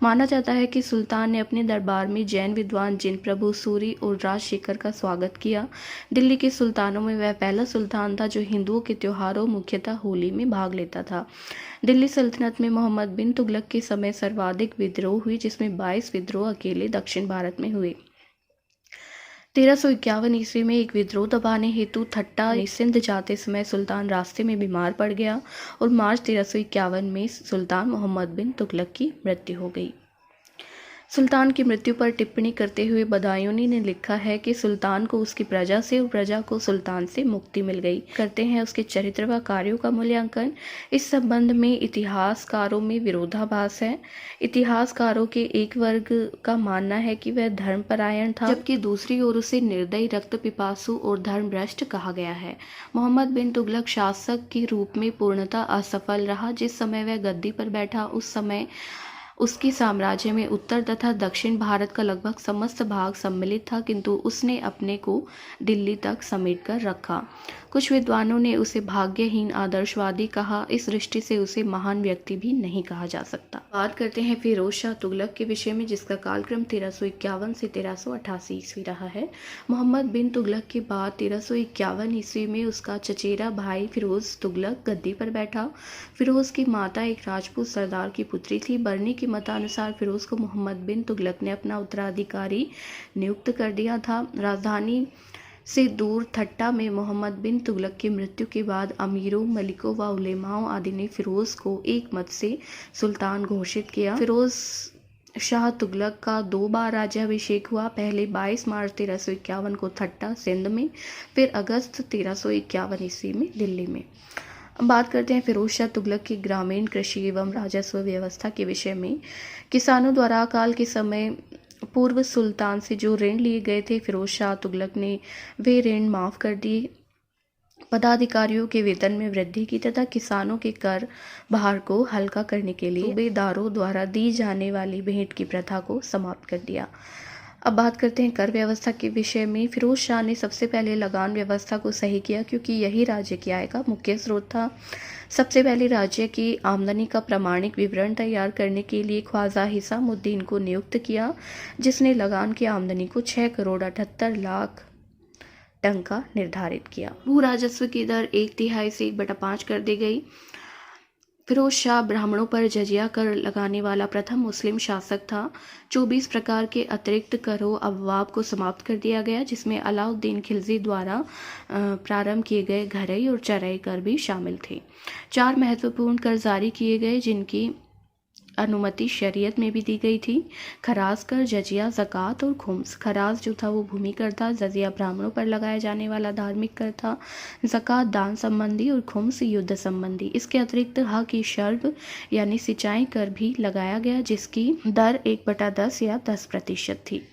माना जाता है कि सुल्तान ने अपने दरबार में जैन विद्वान जिन प्रभु सूरी और राजशेखर का स्वागत किया। दिल्ली के सुल्तानों में वह पहला सुल्तान था जो हिंदुओं के त्योहारों, मुख्यतः होली में भाग लेता था। दिल्ली सल्तनत में मोहम्मद बिन तुगलक के समय सर्वाधिक विद्रोह हुई, जिसमें 22 विद्रोह अकेले दक्षिण भारत में हुए। 1351 ईस्वी में एक विद्रोह दबाने हेतु ठट्टा सिंध जाते समय सुल्तान रास्ते में बीमार पड़ गया और मार्च 1351 में सुल्तान मोहम्मद बिन तुगलक की मृत्यु हो गई। सुल्तान की मृत्यु पर टिप्पणी करते हुए बदायूनी ने लिखा है कि सुल्तान को उसकी प्रजा से और प्रजा को सुल्तान से मुक्ति मिल गई। करते हैं उसके चरित्र व कार्यों का मूल्यांकन। इस संबंध में इतिहासकारों में विरोधाभास है। इतिहासकारों के एक वर्ग का मानना है कि वह धर्मपरायण था, जबकि दूसरी ओर उसे निर्दयी, रक्त पिपासु और धर्मभ्रष्ट कहा गया है। मोहम्मद बिन तुगलक शासक के रूप में पूर्णतः असफल रहा। जिस समय वह गद्दी पर बैठा उस समय उसके साम्राज्य में उत्तर तथा दक्षिण भारत का लगभग समस्त भाग सम्मिलित था, किंतु उसने अपने को दिल्ली तक समेटकर रखा। कुछ विद्वानों ने उसे भाग्यहीन आदर्शवादी कहा। इस दृष्टि से उसे महान व्यक्ति भी नहीं कहा जा सकता। बात करते हैं फिरोज शाह तुगलक के विषय में, जिसका कालक्रम 1351 से 1388 ईस्वी रहा है। मोहम्मद बिन तुगलक के बाद 1351 ईस्वी में उसका चचेरा भाई फिरोज तुगलक गद्दी पर बैठा। फिरोज की माता एक राजपूत सरदार की पुत्री थी। बरनी के मतानुसार फिरोज को मोहम्मद बिन तुगलक ने अपना उत्तराधिकारी नियुक्त कर दिया था। राजधानी से दूर ठट्टा में मोहम्मद बिन तुगलक की मृत्यु के बाद अमीरों, मलिकों व उलेमाओं आदि ने फिरोज को एक मत से सुल्तान घोषित किया। फिरोज शाह तुगलक का 2 बार राज्याभिषेक हुआ। पहले 22 मार्च 1351 को ठट्टा सिंध में, फिर अगस्त 1351 ईस्वी में दिल्ली में। अब बात करते हैं फिरोज शाह तुगलक की ग्रामीण कृषि एवं राजस्व व्यवस्था के विषय में। किसानों द्वारा अकाल के समय पूर्व सुल्तान से जो ऋण लिए गए थे, फिरोज शाह तुगलक ने वे ऋण माफ़ कर दिए। पदाधिकारियों के वेतन में वृद्धि की तथा किसानों के कर भार को हल्का करने के लिए सूबेदारों द्वारा दी जाने वाली भेंट की प्रथा को समाप्त कर दिया। अब बात करते हैं कर व्यवस्था के विषय में। फिरोज शाह ने सबसे पहले लगान व्यवस्था को सही किया, क्योंकि यही राज्य की आय का मुख्य स्रोत था। सबसे पहले राज्य की आमदनी का प्रमाणिक विवरण तैयार करने के लिए ख्वाजा हिसामुद्दीन को नियुक्त किया, जिसने लगान की आमदनी को 6 करोड़ 78 लाख टंका निर्धारित किया। भू राजस्व की दर 1/3 से 1/5 कर दी गई। फिरोज शाह ब्राह्मणों पर जजिया कर लगाने वाला प्रथम मुस्लिम शासक था। 24 प्रकार के अतिरिक्त करों अबवाब को समाप्त कर दिया गया, जिसमें अलाउद्दीन खिलजी द्वारा प्रारंभ किए गए घरई और चरई कर भी शामिल थे। 4 महत्वपूर्ण कर जारी किए गए, जिनकी अनुमति शरीयत में भी दी गई थी। खराज कर, जजिया, ज़कात और खुम्स। खराज जो था वो भूमि कर था, जजिया ब्राह्मणों पर लगाया जाने वाला धार्मिक कर था, ज़कात दान संबंधी और खुम्स युद्ध संबंधी। इसके अतिरिक्त हक शर्ब यानी सिंचाई कर भी लगाया गया, जिसकी दर 1/10 या 10% थी।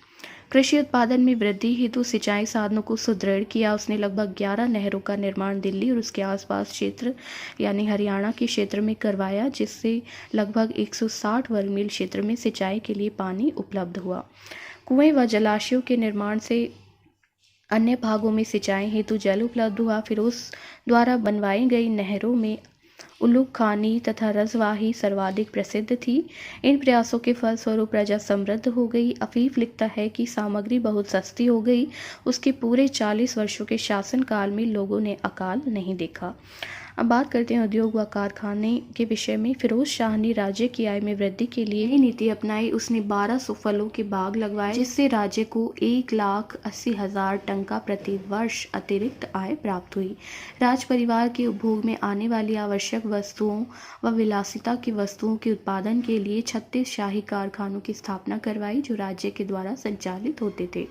कृषि उत्पादन में वृद्धि हेतु सिंचाई साधनों को सुदृढ़ किया। उसने लगभग 11 नहरों का निर्माण दिल्ली और उसके आसपास क्षेत्र यानी हरियाणा के क्षेत्र में करवाया, जिससे लगभग 160 वर्ग मील क्षेत्र में सिंचाई के लिए पानी उपलब्ध हुआ। कुएं व जलाशयों के निर्माण से अन्य भागों में सिंचाई हेतु जल उपलब्ध हुआ। फिरोज द्वारा बनवाई गई नहरों में उलूग खानी तथा रजवाही सर्वाधिक प्रसिद्ध थी। इन प्रयासों के फलस्वरूप प्रजा समृद्ध हो गई। अफीफ लिखता है कि सामग्री बहुत सस्ती हो गई। उसके पूरे 40 वर्षों के शासनकाल में लोगों ने अकाल नहीं देखा। अब बात करते हैं उद्योग व कारखाने के विषय में। फिरोज शाह ने राज्य की आय में वृद्धि के लिए नई नीति अपनाई। उसने 1200 फलों के बाग लगवाए, जिससे राज्य को 1,80,000 टन का प्रति वर्ष अतिरिक्त आय प्राप्त हुई। राज परिवार के उपभोग में आने वाली आवश्यक वस्तुओं व विलासिता की वस्तुओं के उत्पादन के लिए 36 शाही कारखानों की स्थापना करवाई, जो राज्य के द्वारा संचालित होते थे।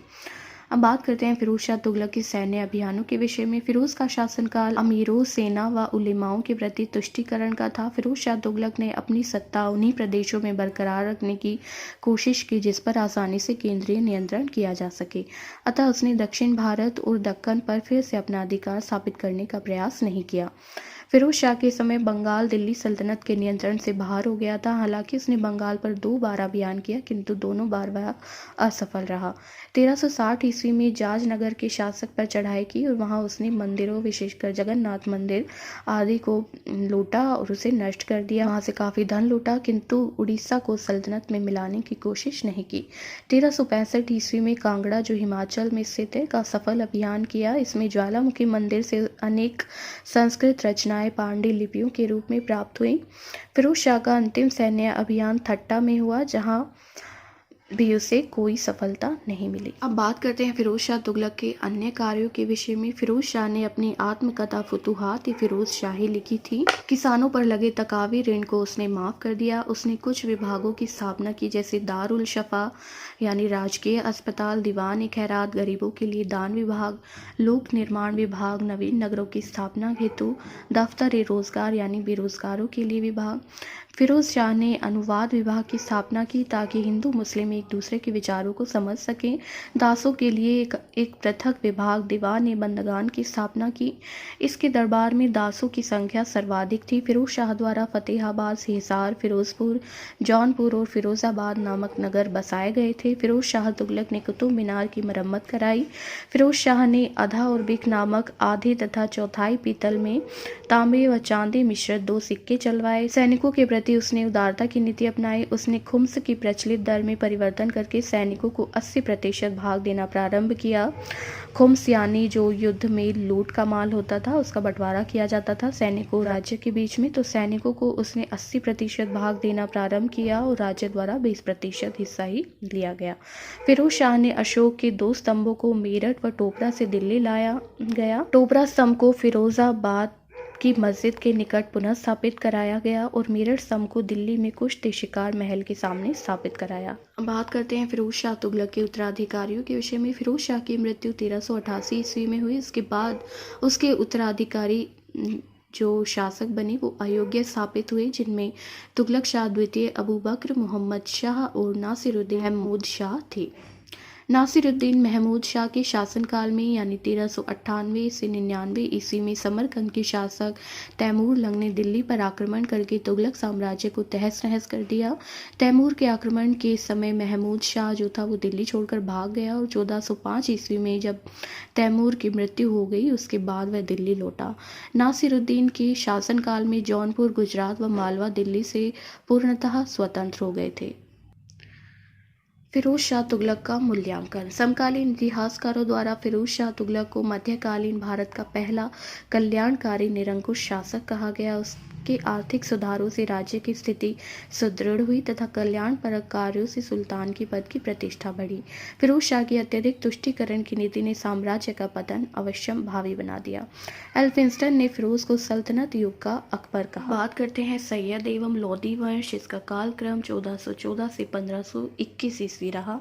अब बात करते हैं फिरोज शाह तुगलक के सैन्य अभियानों के विषय में। फिरोज का शासनकाल अमीरों, सेना व उलेमाओं के प्रति तुष्टीकरण का था। फिरोज शाह तुगलक ने अपनी सत्ता उन्हीं प्रदेशों में बरकरार रखने की कोशिश की जिस पर आसानी से केंद्रीय नियंत्रण किया जा सके। अतः उसने दक्षिण भारत और दक्कन पर फिर से अपना अधिकार स्थापित करने का प्रयास नहीं किया। फिरोज शाह के समय बंगाल दिल्ली सल्तनत के नियंत्रण से बाहर हो गया था। हालांकि उसने बंगाल पर 2 बार अभियान किया, किंतु दोनों बार वह असफल रहा। 1360 ईस्वी में जाजनगर के शासक पर चढ़ाई की और वहां उसने मंदिरों, विशेषकर जगन्नाथ मंदिर आदि को लूटा और उसे नष्ट कर दिया। वहां से काफ़ी धन लूटा, किंतु उड़ीसा को सल्तनत में मिलाने की कोशिश नहीं की। 1365 ईस्वी में कांगड़ा, जो हिमाचल में स्थित है, का सफल अभियान किया। इसमें ज्वालामुखी मंदिर से अनेक संस्कृत रचनाएं पांड्य लिपियों के रूप में प्राप्त हुई। फिरोज शाह का अंतिम सैन्य अभियान थट्टा में हुआ, जहां भी उसे कोई सफलता नहीं मिली। अब बात करते हैं फिरोज शाह तुगलक के अन्य कार्यों के विषय में। फिरोज शाह ने अपनी आत्मकथा फुतुहात-ए-फिरोज शाही लिखी थी। किसानों पर लगे तकावी ऋण को उसने माफ कर दिया। उसने कुछ विभागों की स्थापना की, जैसे दारुल शफा यानी राजकीय अस्पताल, दीवान खैरात, गरीबों के लिए दान विभाग, लोक निर्माण विभाग, नवीन नगरों की स्थापना हेतु दफ्तर रोजगार यानी बेरोजगारों के लिए विभाग। फिरोज शाह ने अनुवाद विभाग की स्थापना की ताकि हिंदू मुस्लिम एक दूसरे के विचारों को समझ सकें। दासों के लिए एक पृथक विभाग दीवान बंदगान की स्थापना की। इसके दरबार में दासों की संख्या सर्वाधिक थी। फिरोज शाह द्वारा फतेहाबाद, हिसार, फिरोजपुर, जौनपुर और फिरोजाबाद नामक नगर बसाए गए थे। फिरोज शाह तुगलक ने कुतुब मीनार की मरम्मत कराई। फिरोज शाह ने अधा और बिक नामक आधे तथा चौथाई पीतल में तांबे व चांदी मिश्रित 2 सिक्के चलवाए। सैनिकों के प्रति उसने उदारता की नीति अपनाई। उसने खुम्स की प्रचलित दर में परिवर्तन करके सैनिकों को 80% भाग देना प्रारंभ किया। खुम्स यानी जो युद्ध में लूट का माल होता था, उसका बंटवारा किया जाता था सैनिकों राज्य के बीच में। तो सैनिकों को उसने 80% भाग देना प्रारंभ किया और राज्य द्वारा 20% हिस्सा ही लिया गया। फिरोज शाह ने अशोक के 2 स्तंभों को मेरठ व टोपरा से दिल्ली लाया गया। टोपरा स्तंभ को फिरोजाबाद की मस्जिद के निकट पुनः स्थापित कराया गया और मेरठ स्तंभ को दिल्ली में कुश्ती शिकार महल के सामने स्थापित कराया। बात करते हैं फिरोज शाह तुगलक के उत्तराधिकारियों के विषय में। फिरोज शाह की मृत्यु 1388 ईस्वी में हुई। इसके बाद उसके उत्तराधिकारी जो शासक बने वो अयोग्य स्थापित हुए, जिनमें तुगलक शाह द्वितीय, अबू बकर, मोहम्मद शाह और नासिरुद्दीन महमूद शाह थे। नासिरुद्दीन महमूद शाह के शासनकाल में यानी 1398 से 99 ईस्वी में समरकंद के शासक तैमूर लंग ने दिल्ली पर आक्रमण करके तुगलक साम्राज्य को तहस नहस कर दिया। तैमूर के आक्रमण के समय महमूद शाह जो था वो दिल्ली छोड़कर भाग गया और 1405 ईस्वी में जब तैमूर की मृत्यु हो गई, उसके बाद वह दिल्ली लौटा। नासिरुद्दीन के शासनकाल में जौनपुर, गुजरात व मालवा दिल्ली से पूर्णतः स्वतंत्र हो गए थे। फिरोज शाह तुगलक का मूल्यांकन। समकालीन इतिहासकारों द्वारा फिरोज शाह तुगलक को मध्यकालीन भारत का पहला कल्याणकारी निरंकुश शासक कहा गया। उसके आर्थिक सुधारों से राज्य की स्थिति सुदृढ़ हुई तथा कल्याणपरक कार्यों से सुल्तान की पद की प्रतिष्ठा बढ़ी। फिरोज शाह की अत्यधिक तुष्टीकरण की नीति ने साम्राज्य का पतन अवश्यम भावी बना दिया। एल्फिंस्टन ने फिरोज को सल्तनत युग का अकबर कहा। बात करते हैं सैयद एवं लोदी वंश। इसका कालक्रम 1414 से 1521 ईस्वी रहा।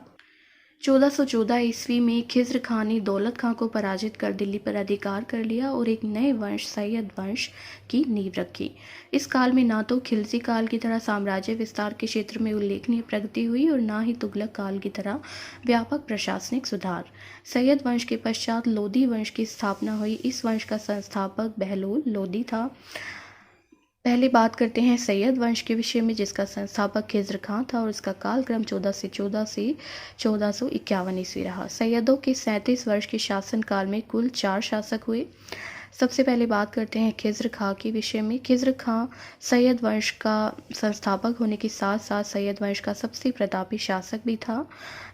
1414 ईस्वी में खिज्र खान ने दौलत खां को पराजित कर दिल्ली पर अधिकार कर लिया और एक नए वंश सैयद वंश की नींव रखी। इस काल में ना तो खिलजी काल की तरह साम्राज्य विस्तार के क्षेत्र में उल्लेखनीय प्रगति हुई और ना ही तुगलक काल की तरह व्यापक प्रशासनिक सुधार। सैयद वंश के पश्चात लोदी वंश की स्थापना हुई। इस वंश का संस्थापक बहलोल लोदी था। पहले बात करते हैं सैयद वंश के विषय में, जिसका संस्थापक खिज्र खां था और इसका कालक्रम 1414 से 1451 ईस्वी रहा। सैयदों के 37 वर्ष के शासनकाल में कुल 4 शासक हुए। सबसे पहले बात करते हैं खिज़्र खां के विषय में। खिज़्र खां सैयद वंश का संस्थापक होने के साथ साथ सैयद वंश का सबसे प्रतापी शासक भी था।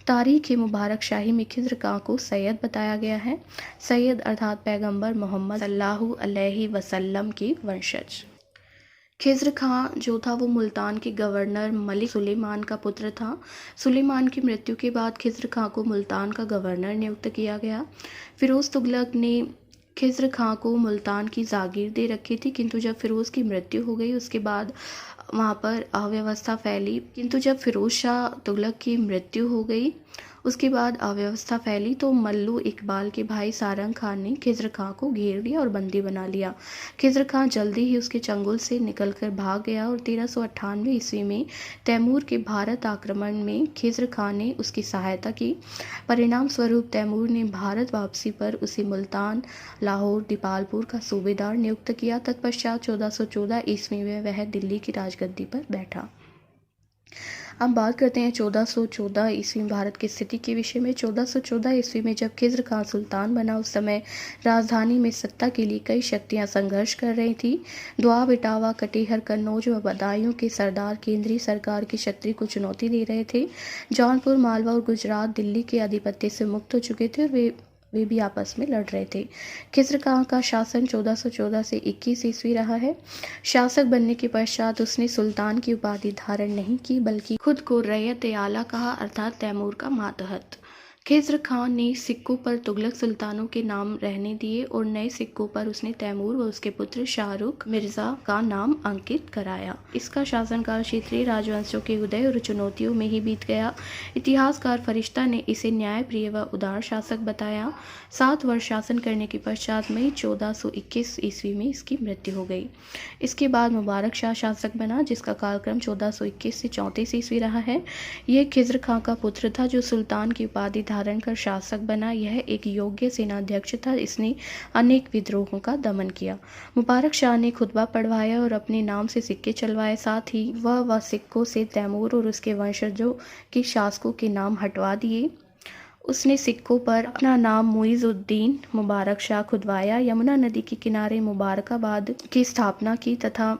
तारीख़ मुबारक शाही में खिज़्र खां को सैयद बताया गया है। सैयद अर्थात पैगंबर मोहम्मद सल्लल्लाहु अलैहि वसल्लम के वंशज। खिज़्र खां जो था वो मुल्तान के गवर्नर मलिक सुलेमान का पुत्र था। सुलेमान की मृत्यु के बाद खिज़्र खां को मुल्तान का गवर्नर नियुक्त किया गया। फ़िरोज़ तुगलक ने खिज़्र खां को मुल्तान की जागीर दे रखी थी, किंतु जब फ़िरोज़ की मृत्यु हो गई उसके बाद वहाँ पर अव्यवस्था फैली। किंतु जब फ़िरोज़ शाह तुगलक की मृत्यु हो गई उसके बाद अव्यवस्था फैली तो मल्लू इकबाल के भाई सारंग खान ने खिज़्र खां को घेर लिया और बंदी बना लिया। खिज़्र खां जल्दी ही उसके चंगुल से निकलकर भाग गया और 1398 ईस्वी में तैमूर के भारत आक्रमण में खिज़्र खां ने उसकी सहायता की। परिणाम स्वरूप तैमूर ने भारत वापसी पर उसे मुल्तान, लाहौर, दीपालपुर का सूबेदार नियुक्त किया। तत्पश्चात 1414 ईस्वी में वह दिल्ली की राजगद्दी पर बैठा। अब बात करते हैं 1414 ईस्वी में भारत की स्थिति के विषय में। 1414 ईस्वी में जब खिज़्र खां सुल्तान बना उस समय राजधानी में सत्ता के लिए कई शक्तियां संघर्ष कर रही थी। दोआब, इटावा, कटिहार, कन्नौज व बदायूं के सरदार केंद्रीय सरकार की शक्ति को चुनौती दे रहे थे। जौनपुर, मालवा और गुजरात दिल्ली के आधिपत्य से मुक्त हो चुके थे और वे भी आपस में लड़ रहे थे। खिज़्र खां का शासन 1414 से 21 ईस्वी रहा है। शासक बनने के पश्चात उसने सुल्तान की उपाधि धारण नहीं की, बल्कि खुद को रैयत आला कहा, अर्थात तैमूर का मातहत। खिज़्र खां ने सिक्कों पर तुगलक सुल्तानों के नाम रहने दिए और नए सिक्कों पर उसने तैमूर व उसके पुत्र शाहरुख मिर्ज़ा का नाम अंकित कराया। इसका शासनकाल क्षेत्रीय राजवंशों के उदय और चुनौतियों में ही बीत गया। इतिहासकार फरिश्ता ने इसे न्यायप्रिय व उदार शासक बताया। 7 वर्ष शासन करने के पश्चात मई 1421 ईस्वी में इसकी मृत्यु हो गई। इसके बाद मुबारक शाह शासक बना, जिसका कालक्रम 1421 से 34 ईस्वी रहा है। यह खिज़्र खां का पुत्र था जो सुल्तान की उपाधि धारण कर शासक बना। यह एक योग्य सेनाध्यक्ष था। इसने अनेक विद्रोहों का दमन किया। मुबारक शाह ने खुतबा पढ़वाया और अपने नाम से सिक्के चलवाए। साथ ही वह सिक्कों से तैमूर और उसके वंशजों के शासकों के नाम हटवा दिए। उसने सिक्कों पर अपना नाम मुइज़ुद्दीन मुबारक शाह खुदवाया। यमुना नदी के किनारे मुबारकाबाद की स्थापना की तथा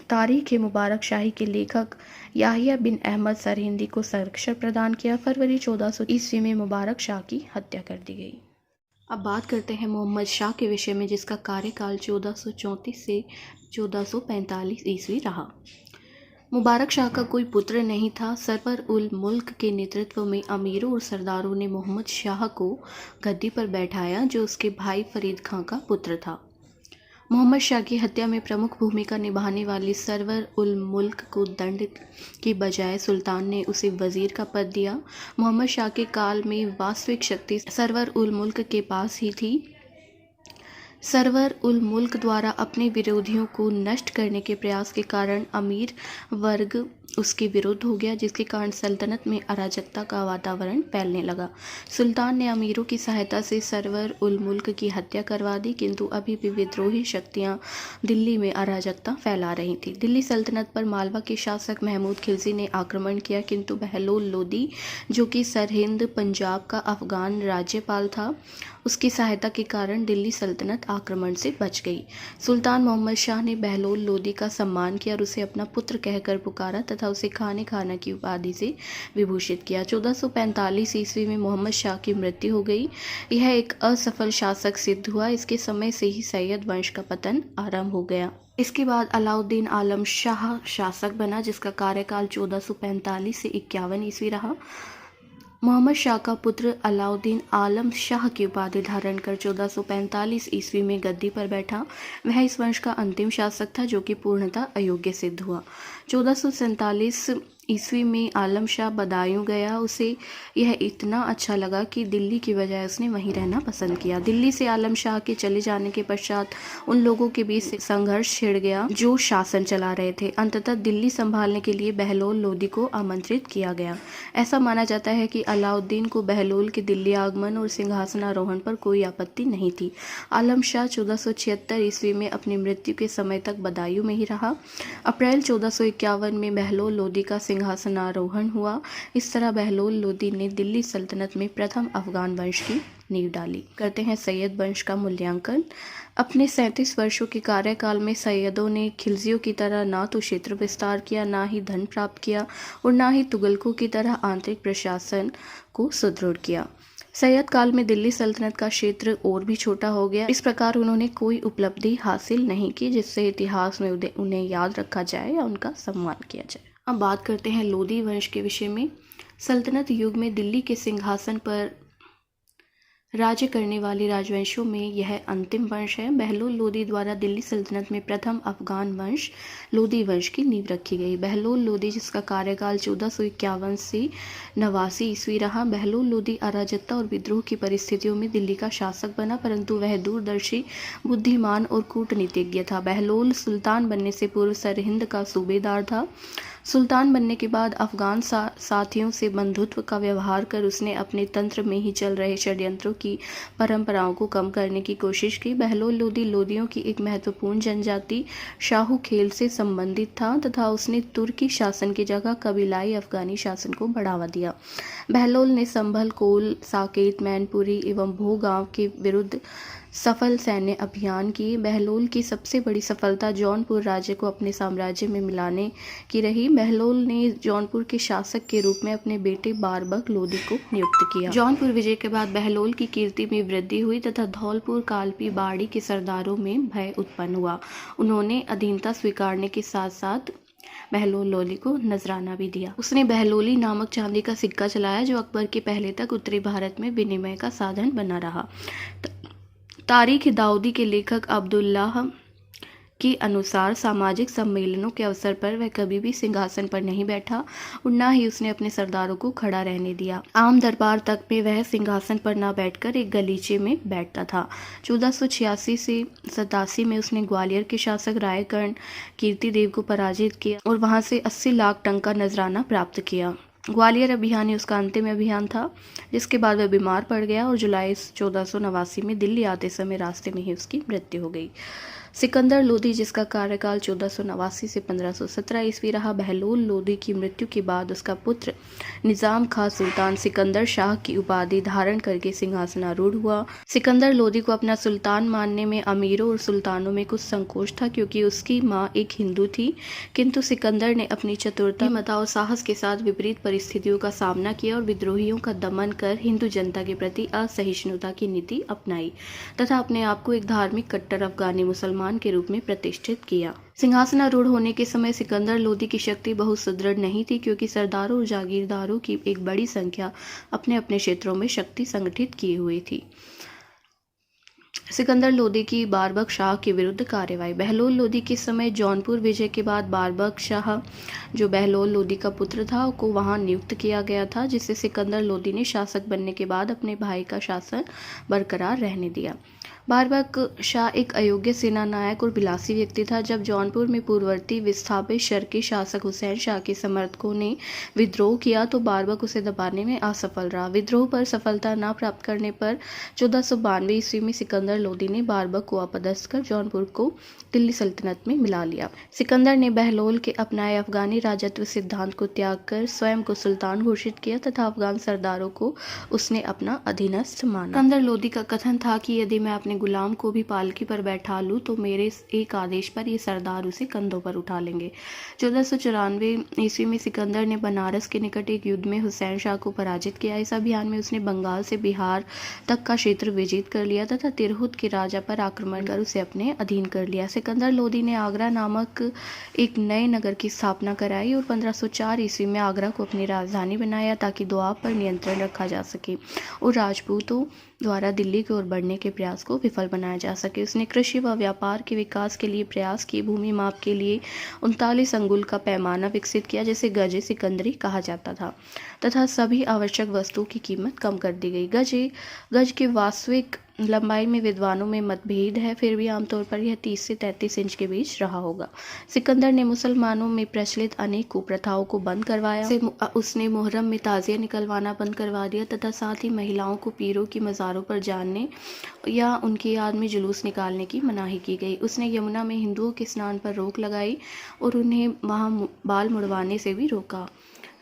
तारीख़ मुबारक शाही के लेखक याहिया बिन अहमद सरहिंदी को संरक्षण प्रदान किया। फरवरी 1400 ईस्वी में मुबारक शाह की हत्या कर दी गई। अब बात करते हैं मोहम्मद शाह के विषय में, जिसका कार्यकाल 1434 से 1445 ईस्वी रहा। मुबारक शाह का कोई पुत्र नहीं था। सरवर उल मुल्क के नेतृत्व में अमीरों और सरदारों ने मोहम्मद शाह को गद्दी पर बैठाया, जो उसके भाई फरीद खां का पुत्र था। मोहम्मद शाह की हत्या में प्रमुख भूमिका निभाने वाली सरवर उल मुल्क को दंड की बजाय सुल्तान ने उसे वजीर का पद दिया। मोहम्मद शाह के काल में वास्तविक शक्ति सरवर उल मुल्क के पास ही थी। सरवर उल मुल्क द्वारा अपने विरोधियों को नष्ट करने के प्रयास के कारण अमीर वर्ग उसके विरुद्ध हो गया, जिसके कारण सल्तनत में अराजकता का वातावरण फैलने लगा। सुल्तान ने अमीरों की सहायता से सरवर उल मुल्क की हत्या करवा दी, किंतु अभी भी विद्रोही शक्तियां दिल्ली में अराजकता फैला रही थी। दिल्ली सल्तनत पर मालवा के शासक महमूद खिलजी ने आक्रमण किया, किंतु बहलोल लोदी, जो कि सरहिंद पंजाब का अफगान राज्यपाल था, उसकी सहायता के कारण दिल्ली सल्तनत आक्रमण से बच गई। सुल्तान मोहम्मद शाह ने बहलोल लोदी का सम्मान किया और उसे अपना पुत्र कहकर पुकारा तथा उसे खाना की उपाधि से विभूषित किया। 1445 ईस्वी में मोहम्मद शाह की मृत्यु हो गई। यह एक असफल शासक सिद्ध हुआ। इसके समय से ही सैयद वंश का पतन आरंभ हो गया। इसके बाद अलाउद्दीन आलम शाह शासक बना, जिसका कार्यकाल 1445 से 51 ईस्वी रहा। मोहम्मद शाह का पुत्र अलाउद्दीन आलम शाह की उपाधि धारण कर 1445 ईस्वी में गद्दी पर बैठा। वह इस वंश का अंतिम शासक था, जो कि पूर्णतः अयोग्य सिद्ध हुआ। 1447 ईस्वी में आलम शाह बदायूं गया। उसे यह इतना अच्छा लगा कि दिल्ली की बजाय उसने वहीं रहना पसंद किया। दिल्ली से आलम शाह के चले जाने के पश्चात उन लोगों के बीच संघर्ष छिड़ गया जो शासन चला रहे थे। अंततः दिल्ली संभालने के लिए बहलोल लोदी को आमंत्रित किया गया। ऐसा माना जाता है कि अलाउद्दीन को बहलोल के दिल्ली आगमन और सिंहासनारोहण पर कोई आपत्ति नहीं थी। आलम शाह 1476 ईस्वी में अपनी मृत्यु के समय तक बदायूं में ही रहा। अप्रैल 1451 में बहलोल लोदी का सिंहासनारोहण हुआ। इस तरह बहलोल लोदी ने दिल्ली सल्तनत में प्रथम अफगान वंश की नींव डाली। करते हैं सैयद वंश का मूल्यांकन। अपने 37 वर्षों के कार्यकाल में सैयदों ने खिलजियों की तरह ना तो क्षेत्र विस्तार किया, ना ही धन प्राप्त किया और ना ही तुगलकों की तरह आंतरिक प्रशासन को सुदृढ़ किया। सैयद काल में दिल्ली सल्तनत का क्षेत्र और भी छोटा हो गया। इस प्रकार उन्होंने कोई उपलब्धि हासिल नहीं की जिससे इतिहास में उन्हें याद रखा जाए या उनका सम्मान किया जाए। अब बात करते हैं लोदी वंश के विषय में। सल्तनत युग में दिल्ली के सिंहासन पर राज्य करने वाले राजवंशों में यह अंतिम वंश है। बहलोल लोदी द्वारा दिल्ली सल्तनत में प्रथम अफगान वंश लोदी वंश की नींव रखी गई। बहलोल लोदी, जिसका कार्यकाल 1451 से 89 ईस्वी रहा, बहलोल लोदी अराजकता और विद्रोह की परिस्थितियों में दिल्ली का शासक बना, परंतु वह दूरदर्शी, बुद्धिमान और कूटनीतिज्ञ था। बहलोल सुल्तान बनने से पूर्व सरहिंद का सूबेदार था। सुल्तान बनने के बाद अफगान साथियों से बंधुत्व का व्यवहार कर उसने अपने तंत्र में ही चल रहे षड्यंत्रों की परंपराओं को कम करने की कोशिश की। बहलोल लोदी लोदियों की एक महत्वपूर्ण जनजाति शाहू खेल से संबंधित था तथा उसने तुर्की शासन की जगह कबीलाई अफगानी शासन को बढ़ावा दिया। बहलोल ने संभल, कोल, साकेत, मैनपुरी एवं भो गांव के विरुद्ध सफल सैन्य अभियान किए। बहलोल की सबसे बड़ी सफलता जौनपुर राज्य को अपने साम्राज्य में मिलाने की रही। बहलोल ने जौनपुर के शासक के रूप में अपने बेटे बारबक लोदी को नियुक्त किया। जौनपुर विजय के बाद बहलोल की कीर्ति में वृद्धि हुई तथा धौलपुर, कालपी, बाड़ी के सरदारों में भय उत्पन्न हुआ। उन्होंने अधीनता स्वीकारने के साथ साथ बहलोल लोदी को नजराना भी दिया। उसने बहलोली नामक चांदी का सिक्का चलाया जो अकबर के पहले तक उत्तरी भारत में विनिमय का साधन बना रहा। तारीख दाऊदी के लेखक अब्दुल्लाह के अनुसार सामाजिक सम्मेलनों के अवसर पर वह कभी भी सिंहासन पर नहीं बैठा और न ही उसने अपने सरदारों को खड़ा रहने दिया। आम दरबार तक में वह सिंहासन पर न बैठकर एक गलीचे में बैठता था। 1486 से 87 में उसने ग्वालियर के शासक रायकर्ण कीर्तिदेव को पराजित किया और वहां से 80 लाख टंका का नजराना प्राप्त किया। ग्वालियर अभियान ही उसका अंतिम अभियान था, जिसके बाद वह बीमार पड़ गया और जुलाई 1489 में दिल्ली आते समय रास्ते में ही उसकी मृत्यु हो गई। सिकंदर लोदी, जिसका कार्यकाल 1489 से 1517 ईस्वी रहा, बहलोल लोदी की मृत्यु के बाद उसका पुत्र निजाम खां सुल्तान सिकंदर शाह की उपाधि धारण करके सिंहासनारूढ़ हुआ। सिकंदर लोदी को अपना सुल्तान मानने में अमीरों और सुल्तानों में कुछ संकोच था, क्योंकि उसकी मां एक हिंदू थी, किंतु सिकंदर ने अपनी चतुरता, मता और साहस के साथ विपरीत परिस्थितियों का सामना किया और विद्रोहियों का दमन कर हिंदू जनता के प्रति असहिष्णुता की नीति अपनाई तथा अपने आप को एक धार्मिक कट्टर अफगानी मुसलमान के रूप में प्रतिष्ठित किया। सिंहासनारूढ़ होने के समय सिकंदर लोदी की शक्ति बहुत सुदृढ़ नहीं थी, क्योंकि सरदारों और जागीरदारों की एक बड़ी संख्या अपने अपने क्षेत्रों में शक्ति संगठित किए हुई थी। सिकंदर लोदी की बारबक शाह के विरुद्ध कार्रवाई। बहलोल लोदी के समय जौनपुर विजय के बाद बारबक शाह, जो बहलोल लोदी का पुत्र था, को वहां नियुक्त किया गया था, जिससे सिकंदर लोदी ने शासक बनने के बाद अपने भाई का शासन बरकरार रहने दिया। बारबक शाह एक अयोग्य सेनानायक और विलासी व्यक्ति था। जब जौनपुर में पूर्ववर्ती विस्थापित शर्की शासक हुसैन शाह के समर्थकों ने विद्रोह किया तो बारबक उसे दबाने में असफल रहा। विद्रोह पर सफलता न प्राप्त करने पर 1492 ईस्वी में सिकंदर लोदी ने बारबक को अपदस्थ कर जौनपुर को दिल्ली सल्तनत में मिला लिया। सिकंदर ने बहलोल के अपनाए अफगानी राजत्व सिद्धांत को त्याग कर स्वयं को सुल्तान घोषित किया तथा अफगान सरदारों को उसने अपना अधीनस्थ माना। सिकंदर लोदी का कथन था कि यदि मैं अपने गुलाम को भी पालकी पर बैठा लूं तो मेरे एक आदेश पर ये सरदार उसे कंधों पर उठा लेंगे। 1494 ईस्वी में सिकंदर ने बनारस के निकट एक युद्ध में हुसैन शाह को पराजित किया। इस अभियान में उसने बंगाल से बिहार तक का क्षेत्र विजित कर लिया तथा तिरहुत के राजा पर आक्रमण कर उसे अपने अधीन कर लिया। सिकंदर लोदी ने आगरा नामक एक नए नगर की स्थापना कराई और 1504 ईस्वी में आगरा को अपनी राजधानी बनाया ताकि दोआब पर नियंत्रण रखा जा सके और राजपूतों द्वारा दिल्ली की ओर बढ़ने के प्रयास को विफल बनाया जा सके। उसने कृषि व व्यापार के विकास के लिए प्रयास किए। भूमि माप के लिए 39 अंगुल का पैमाना विकसित किया, जिसे गजे सिकंदरी कहा जाता था, तथा सभी आवश्यक वस्तुओं की कीमत कम कर दी गई। गज के वास्तविक लंबाई में विद्वानों में मतभेद है, फिर भी आमतौर पर यह 30 से 33 इंच के बीच रहा होगा। सिकंदर ने मुसलमानों में प्रचलित अनेक कुप्रथाओं को बंद करवाया। उसने मुहर्रम में ताज़िया निकलवाना बंद करवा दिया तथा साथ ही महिलाओं को पीरों की मज़ारों पर जाने या उनकी याद में जुलूस निकालने की मनाही की गई। उसने यमुना में हिंदुओं के स्नान पर रोक लगाई और उन्हें वहाँ बाल मुड़वाने से भी रोका।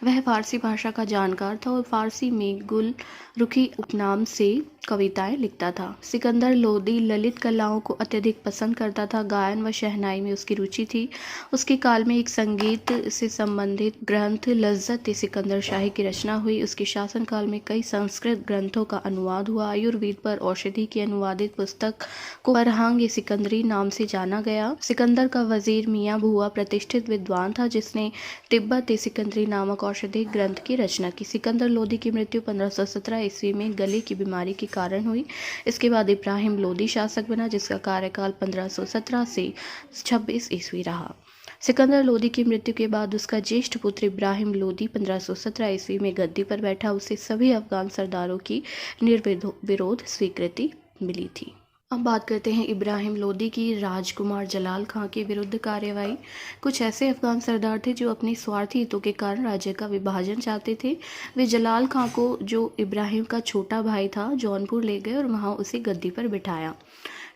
वह फारसी भाषा का जानकार था और फारसी में गुल रुखी उपनाम से कविताएं लिखता था। सिकंदर लोदी ललित कलाओं को अत्यधिक पसंद करता था। गायन व शहनाई में उसकी रुचि थी। उसके काल में एक संगीत से संबंधित ग्रंथ लज्जत सिकंदर शाही की रचना हुई। उसके शासनकाल में कई संस्कृत ग्रंथों का अनुवाद हुआ। आयुर्वेद पर औषधि की अनुवादित पुस्तक को फरहांग सिकंदरी नाम से जाना गया। सिकंदर का वजीर मियाँ भुआ प्रतिष्ठित विद्वान था जिसने तिब्बत सिकंदरी नामक औषधि ग्रंथ की रचना की। सिकंदर लोदी की मृत्यु 1517 ईस्वी में गले की बीमारी के कारण हुई। इसके बाद इब्राहिम लोदी शासक बना जिसका कार्यकाल 1517 से 26 ईस्वी रहा। सिकंदर लोदी की मृत्यु के बाद उसका ज्येष्ठ पुत्र इब्राहिम लोदी 1517 ईस्वी में गद्दी पर बैठा। उसे सभी अफगान सरदारों की निर्विरोध स्वीकृति मिली थी। अब बात करते हैं इब्राहिम लोदी की। राजकुमार जलाल खां के विरुद्ध कार्यवाही। कुछ ऐसे अफगान सरदार थे जो अपने स्वार्थी हितों के कारण राज्य का विभाजन चाहते थे। वे जलाल खां को, जो इब्राहिम का छोटा भाई था, जौनपुर ले गए और वहां उसे गद्दी पर बिठाया।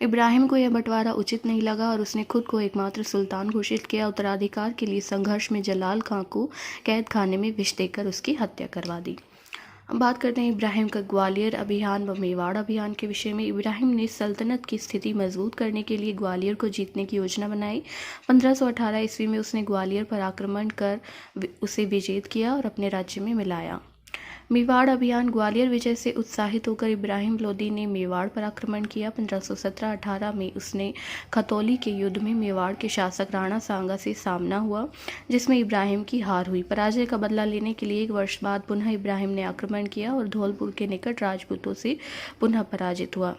इब्राहिम को यह बंटवारा उचित नहीं लगा और उसने खुद को एकमात्र सुल्तान घोषित किया। उत्तराधिकार के लिए संघर्ष में जलाल खां को कैद खाने में विष देकर उसकी हत्या करवा दी। अब बात करते हैं इब्राहिम का ग्वालियर अभियान व मेवाड़ अभियान के विषय में। इब्राहिम ने सल्तनत की स्थिति मजबूत करने के लिए ग्वालियर को जीतने की योजना बनाई। 1518 ईस्वी में उसने ग्वालियर पर आक्रमण कर उसे विजेत किया और अपने राज्य में मिलाया। मेवाड़ अभियान। ग्वालियर विजय से उत्साहित होकर इब्राहिम लोदी ने मेवाड़ पर आक्रमण किया। 1517-18 में उसने खतौली के युद्ध में मेवाड़ के शासक राणा सांगा से सामना हुआ जिसमें इब्राहिम की हार हुई। पराजय का बदला लेने के लिए 1 वर्ष बाद पुनः इब्राहिम ने आक्रमण किया और धौलपुर के निकट राजपूतों से पुनः पराजित हुआ।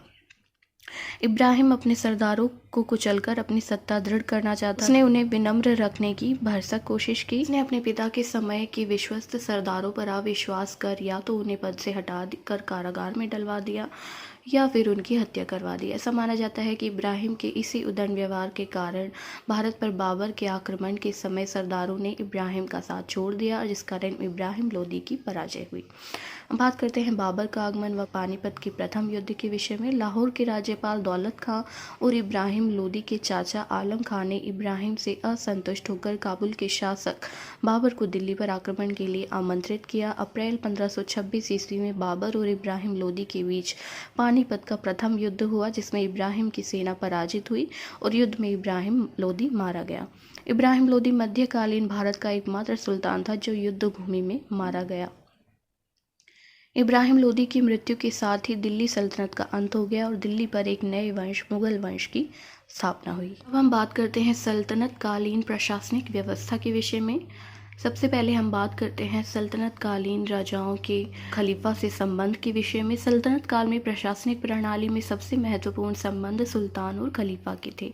इब्राहिम अपने सरदारों को कुचलकर अपनी सत्ता दृढ़ करना चाहता। उसने उन्हें विनम्र रखने की भरसक कोशिश की। उसने अपने पिता के समय के विश्वस्त सरदारों पर अविश्वास कर या तो उन्हें पद से हटा कर कारागार में डलवा दिया या फिर उनकी हत्या करवा दी। ऐसा माना जाता है कि इब्राहिम के इसी उद्दंड व्यवहार के कारण भारत पर बाबर के आक्रमण के समय सरदारों ने इब्राहिम का साथ छोड़ दिया, जिस कारण इब्राहिम लोदी की पराजय हुई। बात करते हैं बाबर का आगमन व पानीपत के प्रथम युद्ध के विषय में। लाहौर के राज्यपाल दौलत खां और इब्राहिम लोदी के चाचा आलम खां ने इब्राहिम से असंतुष्ट होकर काबुल के शासक बाबर को दिल्ली पर आक्रमण के लिए आमंत्रित किया। अप्रैल 1526 ईस्वी में बाबर और इब्राहिम लोदी के बीच पानीपत का प्रथम युद्ध हुआ जिसमें इब्राहिम की सेना पराजित हुई और युद्ध में इब्राहिम लोदी मारा गया। इब्राहिम लोदी मध्यकालीन भारत का एकमात्र सुल्तान था जो युद्ध भूमि में मारा गया। इब्राहिम लोदी की मृत्यु के साथ ही दिल्ली सल्तनत का अंत हो गया और दिल्ली पर एक नए वंश मुगल वंश की स्थापना हुई। अब हम बात करते हैं सल्तनत कालीन प्रशासनिक व्यवस्था के विषय में। सबसे पहले हम बात करते हैं सल्तनत कालीन राजाओं के खलीफा से संबंध के विषय में। सल्तनत काल में प्रशासनिक प्रणाली में सबसे महत्वपूर्ण संबंध सुल्तान और खलीफा के थे।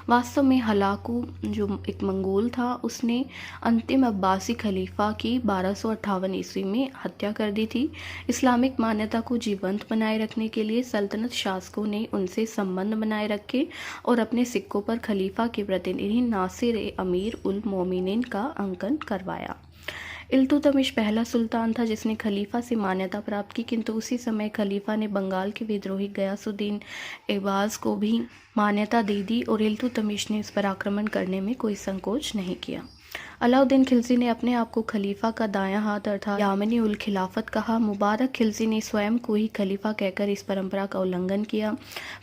वास्तव में हलाकू, जो एक मंगोल था, उसने अंतिम अब्बासी खलीफा की 1258 ईस्वी में हत्या कर दी थी। इस्लामिक मान्यता को जीवंत बनाए रखने के लिए सल्तनत शासकों ने उनसे संबंध बनाए रखे और अपने सिक्कों पर खलीफा के प्रतिनिधि नासिर अमीर उल मोमिनीन का अंकन करवाया। इल्तुतमिश पहला सुल्तान था जिसने खलीफा से मान्यता प्राप्त की, किंतु उसी समय खलीफा ने बंगाल के विद्रोही गयासुद्दीन ऐबाज को भी मान्यता दे दी और इल्तुतमिश ने उस पर आक्रमण करने में कोई संकोच नहीं किया। अलाउद्दीन खिलजी ने अपने आप को खलीफा का दायां हाथ अर्थात यामनी उल खिलाफत कहा। मुबारक खिलजी ने स्वयं को ही खलीफा कहकर इस परंपरा का उल्लंघन किया।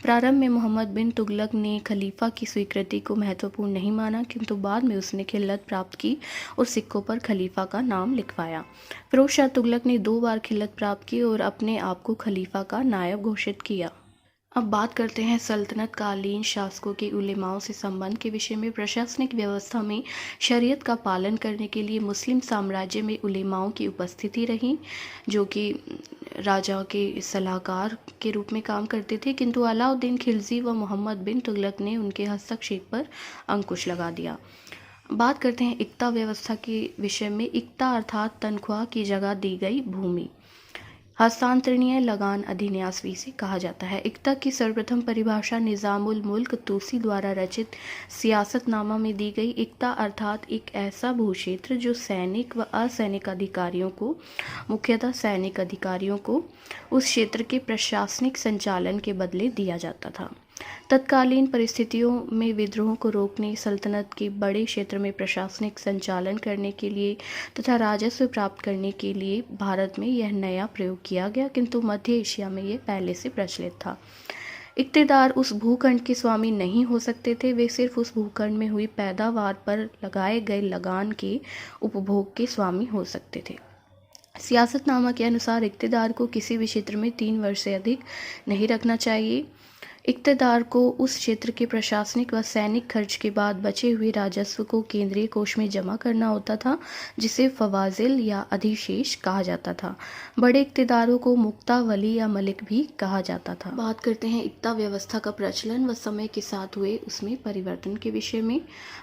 प्रारंभ में मोहम्मद बिन तुगलक ने खलीफा की स्वीकृति को महत्वपूर्ण नहीं माना, किंतु बाद में उसने खिल्लत प्राप्त की और सिक्कों पर खलीफा का नाम लिखवाया। फिरोज शाह तुगलक ने 2 बार खिल्लत प्राप्त की और अपने आप को खलीफा का नायब घोषित किया। अब बात करते हैं सल्तनत कालीन शासकों के उलेमाओं से संबंध के विषय में। प्रशासनिक व्यवस्था में शरीयत का पालन करने के लिए मुस्लिम साम्राज्य में उलेमाओं की उपस्थिति रही, जो कि राजा के सलाहकार के रूप में काम करते थे, किंतु अलाउद्दीन खिलजी व मोहम्मद बिन तुगलक ने उनके हस्तक्षेप पर अंकुश लगा दिया। बात करते हैं इक्ता व्यवस्था के विषय में। इक्ता अर्थात तनख्वाह की जगह दी गई भूमि। हस्तांतरणीय लगान अधिन्यास भी इसे कहा जाता है। इक्ता की सर्वप्रथम परिभाषा निज़ामुल मुल्क तूसी द्वारा रचित सियासतनामा में दी गई। इक्ता अर्थात एक ऐसा भूक्षेत्र जो सैनिक व असैनिक अधिकारियों को, मुख्यतः सैनिक अधिकारियों को, उस क्षेत्र के प्रशासनिक संचालन के बदले दिया जाता था। तत्कालीन परिस्थितियों में विद्रोह को रोकने, सल्तनत के बड़े क्षेत्र में प्रशासनिक संचालन करने के लिए तथा राजस्व प्राप्त करने के लिए भारत में यह नया प्रयोग किया गया, किंतु मध्य एशिया में यह पहले से प्रचलित था। इक्तेदार उस भूखंड के स्वामी नहीं हो सकते थे, वे सिर्फ उस भूखंड में हुई पैदावार पर लगाए गए लगान के उपभोग के स्वामी हो सकते थे। सियासतनामा के अनुसार इक्तेदार को किसी भी क्षेत्र में 3 वर्ष से अधिक नहीं रखना चाहिए। इक्तेदार को उस क्षेत्र के प्रशासनिक व सैनिक खर्च के बाद बचे हुए राजस्व को केंद्रीय कोष में जमा करना होता था, जिसे फवाजिल या अधिशेष कहा जाता था। बड़े इक्तेदारों को मुक्ता, वली या मलिक भी कहा जाता था। बात करते हैं इक्ता व्यवस्था का प्रचलन व समय के साथ हुए उसमें परिवर्तन के विषय में।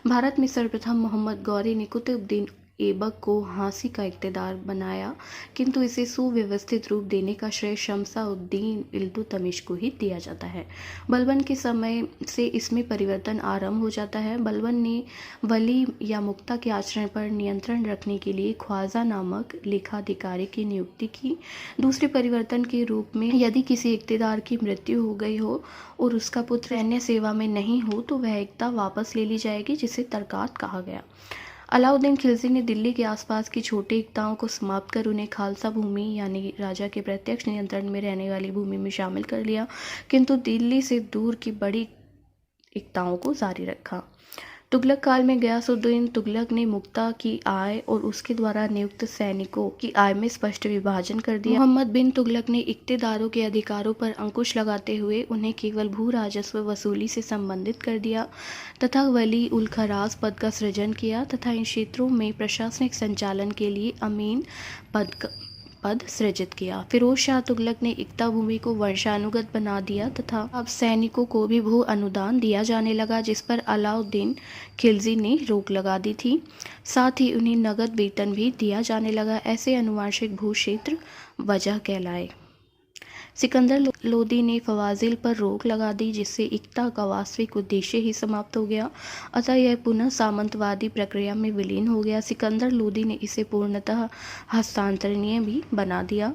भारत में सर्वप्रथम मोहम्मद गौरी ने कुतुबुद्दीन ऐबक को हांसी का इक्तेदार बनाया, किंतु इसे सुव्यवस्थित रूप देने का श्रेय शमसा-उद-दीन इल्तुतमिश को ही दिया जाता है। बलबन के समय से इसमें परिवर्तन आरंभ हो जाता है। बलबन ने वली या मुक्ता के आचरण पर नियंत्रण रखने के लिए ख्वाजा नामक लेखाधिकारी की नियुक्ति की। दूसरे परिवर्तन के रूप में यदि किसी इक्तेदार की मृत्यु हो गई हो और उसका पुत्र सैन्य सेवा में नहीं हो तो वह इक्ता वापस ले ली जाएगी, जिसे तरकात कहा गया। अलाउद्दीन खिलजी ने दिल्ली के आसपास की छोटे इक्ताओं को समाप्त कर उन्हें खालसा भूमि यानी राजा के प्रत्यक्ष नियंत्रण में रहने वाली भूमि में शामिल कर लिया, किंतु दिल्ली से दूर की बड़ी इक्ताओं को जारी रखा। तुगलक काल में गयासुद्दीन तुगलक ने मुक्ता की आय और उसके द्वारा नियुक्त सैनिकों की आय में स्पष्ट विभाजन कर दिया। मोहम्मद बिन तुगलक ने इक्तेदारों के अधिकारों पर अंकुश लगाते हुए उन्हें केवल भू राजस्व वसूली से संबंधित कर दिया तथा वली उल खराज पद का सृजन किया तथा इन क्षेत्रों में प्रशासनिक संचालन के लिए अमीन पद सृजित किया। फिरोज शाह तुगलक ने इक्ता भूमि को वंशानुगत बना दिया तथा अब सैनिकों को भी भू अनुदान दिया जाने लगा, जिस पर अलाउद्दीन खिलजी ने रोक लगा दी थी। साथ ही उन्हें नगद वेतन भी दिया जाने लगा। ऐसे अनुवांशिक भू क्षेत्र वजह कहलाए। सिकंदर लोदी ने फवाजिल पर रोक लगा दी, जिससे इक्ता का वास्तविक उद्देश्य ही समाप्त हो गया, अतः यह पुनः सामंतवादी प्रक्रिया में विलीन हो गया। सिकंदर लोदी ने इसे पूर्णतः हस्तांतरणीय भी बना दिया।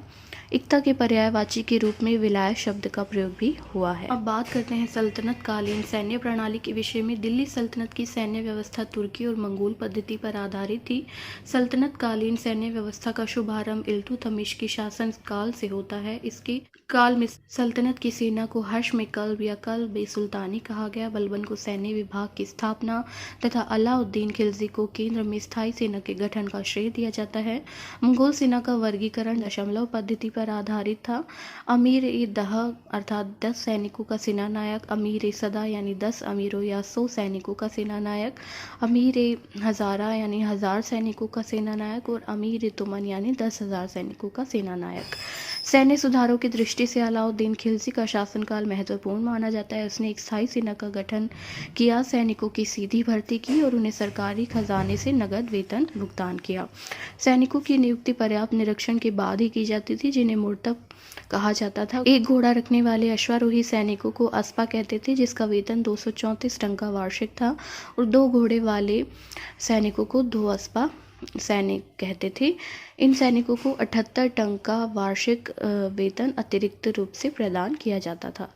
इक्ता के पर्यायवाची के रूप में विलायत शब्द का प्रयोग भी हुआ है। अब बात करते हैं सल्तनत कालीन सैन्य प्रणाली के विषय में। दिल्ली सल्तनत की सैन्य व्यवस्था तुर्की और मंगोल पद्धति पर आधारित थी। सल्तनत कालीन सैन्य व्यवस्था का शुभारंभ इल्तुतमिश के शासन काल से होता है। इसके काल में सल्तनत की सेना को हश्म कल्ब या कल्ब सुल्तानी कहा गया। बलबन को सैन्य विभाग की स्थापना तथा अलाउद्दीन खिलजी को केंद्र में स्थायी सेना के गठन का श्रेय दिया जाता है। मंगोल सेना का वर्गीकरण दशमलव पद्धति पर आधारित था। अमीर ए दह अर्थात 10 सैनिकों का सेनानायक, अमीर ए सदा यानी 10 अमीरों या 100 सैनिकों का सेनानायक, अमीर ए हजारा यानी 1000 सैनिकों का सेनानायक और अमीर ए तुमन यानी 10,000 सैनिकों का सेनानायक। सैन्य सुधारों की दृष्टि से अलाउद्दीन खिलजी का शासनकाल महत्वपूर्ण माना जाता है। उसने एक स्थायी सेना का गठन किया, सैनिकों की सीधी भर्ती की और उन्हें सरकारी खजाने से नगद वेतन भुगतान किया। सैनिकों की नियुक्ति पर्याप्त निरीक्षण के बाद ही की जाती थी, जिन्हें मुर्तब कहा जाता था। एक घोड़ा रखने वाले अश्वारोही सैनिकों को अस्पा कहते थे, जिसका वेतन 234 टंका वार्षिक था, और 2 घोड़े वाले सैनिकों को 2 अस्पा सैनिक कहते थे। इन सैनिकों को 78 टंका वार्षिक वेतन अतिरिक्त रूप से प्रदान किया जाता था।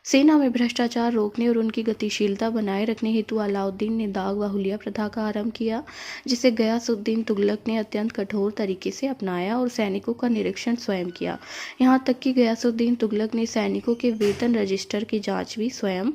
सेना में भ्रष्टाचार रोकने और उनकी गतिशीलता बनाए रखने हेतु अलाउद्दीन ने दाग व हुलिया प्रथा का आरंभ किया, जिसे गयासुद्दीन तुगलक ने अत्यंत कठोर तरीके से अपनाया और सैनिकों का निरीक्षण स्वयं किया। यहाँ तक कि गयासुद्दीन तुगलक ने सैनिकों के वेतन रजिस्टर की जांच भी स्वयं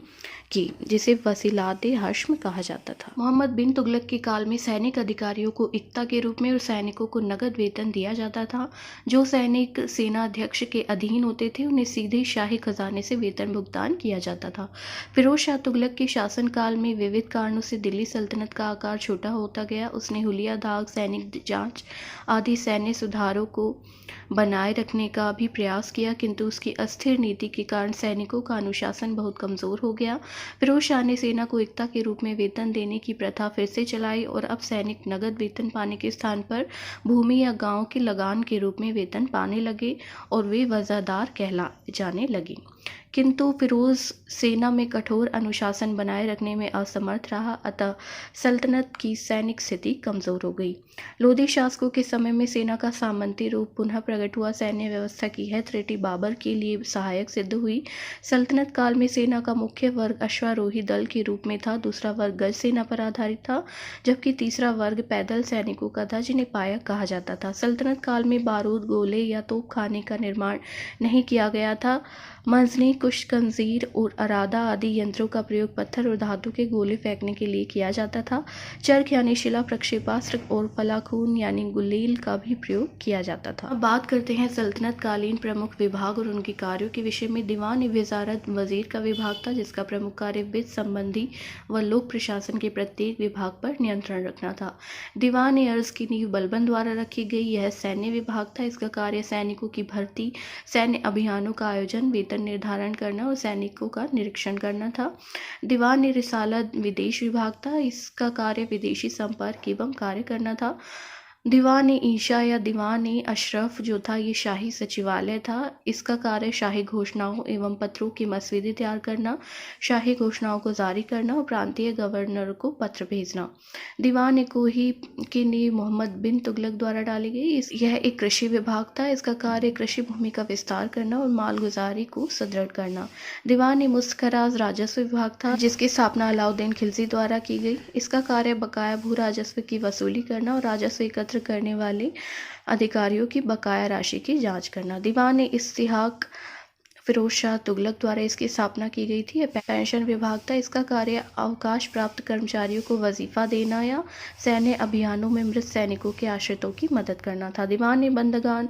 की, जिसे वसीलात हश्म कहा जाता था। मोहम्मद बिन तुगलक के काल में सैनिक अधिकारियों को इक्ता के रूप में और सैनिकों को नगद वेतन दिया जाता था। जो सैनिक सेनाध्यक्ष के अधीन होते थे उन्हें सीधे शाही खजाने से वेतन भुगतान किया जाता था। फिरोज शाह तुगलक के शासनकाल में विविध कारणों से दिल्ली सल्तनत का आकार छोटा होता गया। उसने हुलिया दाग, सैनिक जांच आदि सैन्य सुधारों को बनाए रखने का भी प्रयास किया, किंतु उसकी अस्थिर नीति के कारण सैनिकों का अनुशासन बहुत कमजोर हो गया। फिरोज शाह ने सेना को एकता के रूप में वेतन देने की प्रथा फिर से चलाई और अब सैनिक नगद वेतन पाने के स्थान पर भूमि या गांव के लगान के रूप में वेतन पाने लगे और वे वज़ादार कहला जाने लगे। किंतु फिरोज सेना में कठोर अनुशासन बनाए रखने में असमर्थ रहा, अतः सल्तनत की सैनिक स्थिति कमज़ोर हो गई। लोधी शासकों के समय में सेना का सामंती रूप पुनः प्रकट हुआ। सैन्य व्यवस्था की यह त्रुटि बाबर के लिए सहायक सिद्ध हुई। सल्तनत काल में सेना का मुख्य वर्ग अश्वारोही दल के रूप में था, दूसरा वर्ग गज सेना पर आधारित था, जबकि तीसरा वर्ग पैदल सैनिकों का था जिन्हें पायक कहा जाता था। सल्तनत काल में बारूद, गोले या तोपखाने का निर्माण नहीं किया गया था। मंजनी, कुशकंजीर और अरादा आदि यंत्रों का प्रयोग पत्थर और धातु के गोले फेंकने के लिए किया जाता था। चरख यानी शिला प्रक्षेपास्त्र और पलाखून यानी गुलेल का भी प्रयोग किया जाता था। अब बात करते हैं सल्तनत कालीन प्रमुख विभाग और उनके कार्यों के विषय में। दीवान वज़ारत वजीर का विभाग था, जिसका प्रमुख कार्य वित्त संबंधी व लोक प्रशासन के प्रत्येक विभाग पर नियंत्रण रखना था। दीवान अर्ज की नींव बलबन द्वारा रखी गई। यह सैन्य विभाग था। इसका कार्य सैनिकों की भर्ती, सैन्य अभियानों का आयोजन, वेतन निर्धारण करना और सैनिकों का निरीक्षण करना था। दीवान रिसालत विदेश विभाग था। इसका कार्य विदेशी संपर्क एवं कार्य करना था। दीवान ईशा या दीवान अशरफ जो था, ये शाही सचिवालय था। इसका कार्य शाही घोषणाओं एवं पत्रों की मसवीदे तैयार करना, शाही घोषणाओं को जारी करना और प्रांतीय गवर्नर को पत्र भेजना। दीवान कोही की नींव मोहम्मद बिन तुगलक द्वारा डाली गई। यह एक कृषि विभाग था। इसका कार्य कृषि भूमि का विस्तार करना और मालगुजारी को सुदृढ़ करना। दीवान मुस्खराज राजस्व विभाग था, जिसकी स्थापना अलाउद्दीन खिलजी द्वारा की गई। इसका कार्य बकाया भू राजस्व की वसूली करना और राजस्व एकत्र करने वाले अधिकारियों की बकाया राशि की जांच करना। दीवान इस्तिहाक फिरोज शाह तुगलक द्वारा इसकी स्थापना की गई थी। पेंशन विभाग था। इसका कार्य अवकाश प्राप्त कर्मचारियों को वजीफा देना या सैन्य अभियानों में मृत सैनिकों के आश्रितों की मदद करना था। दीवान बंदगान,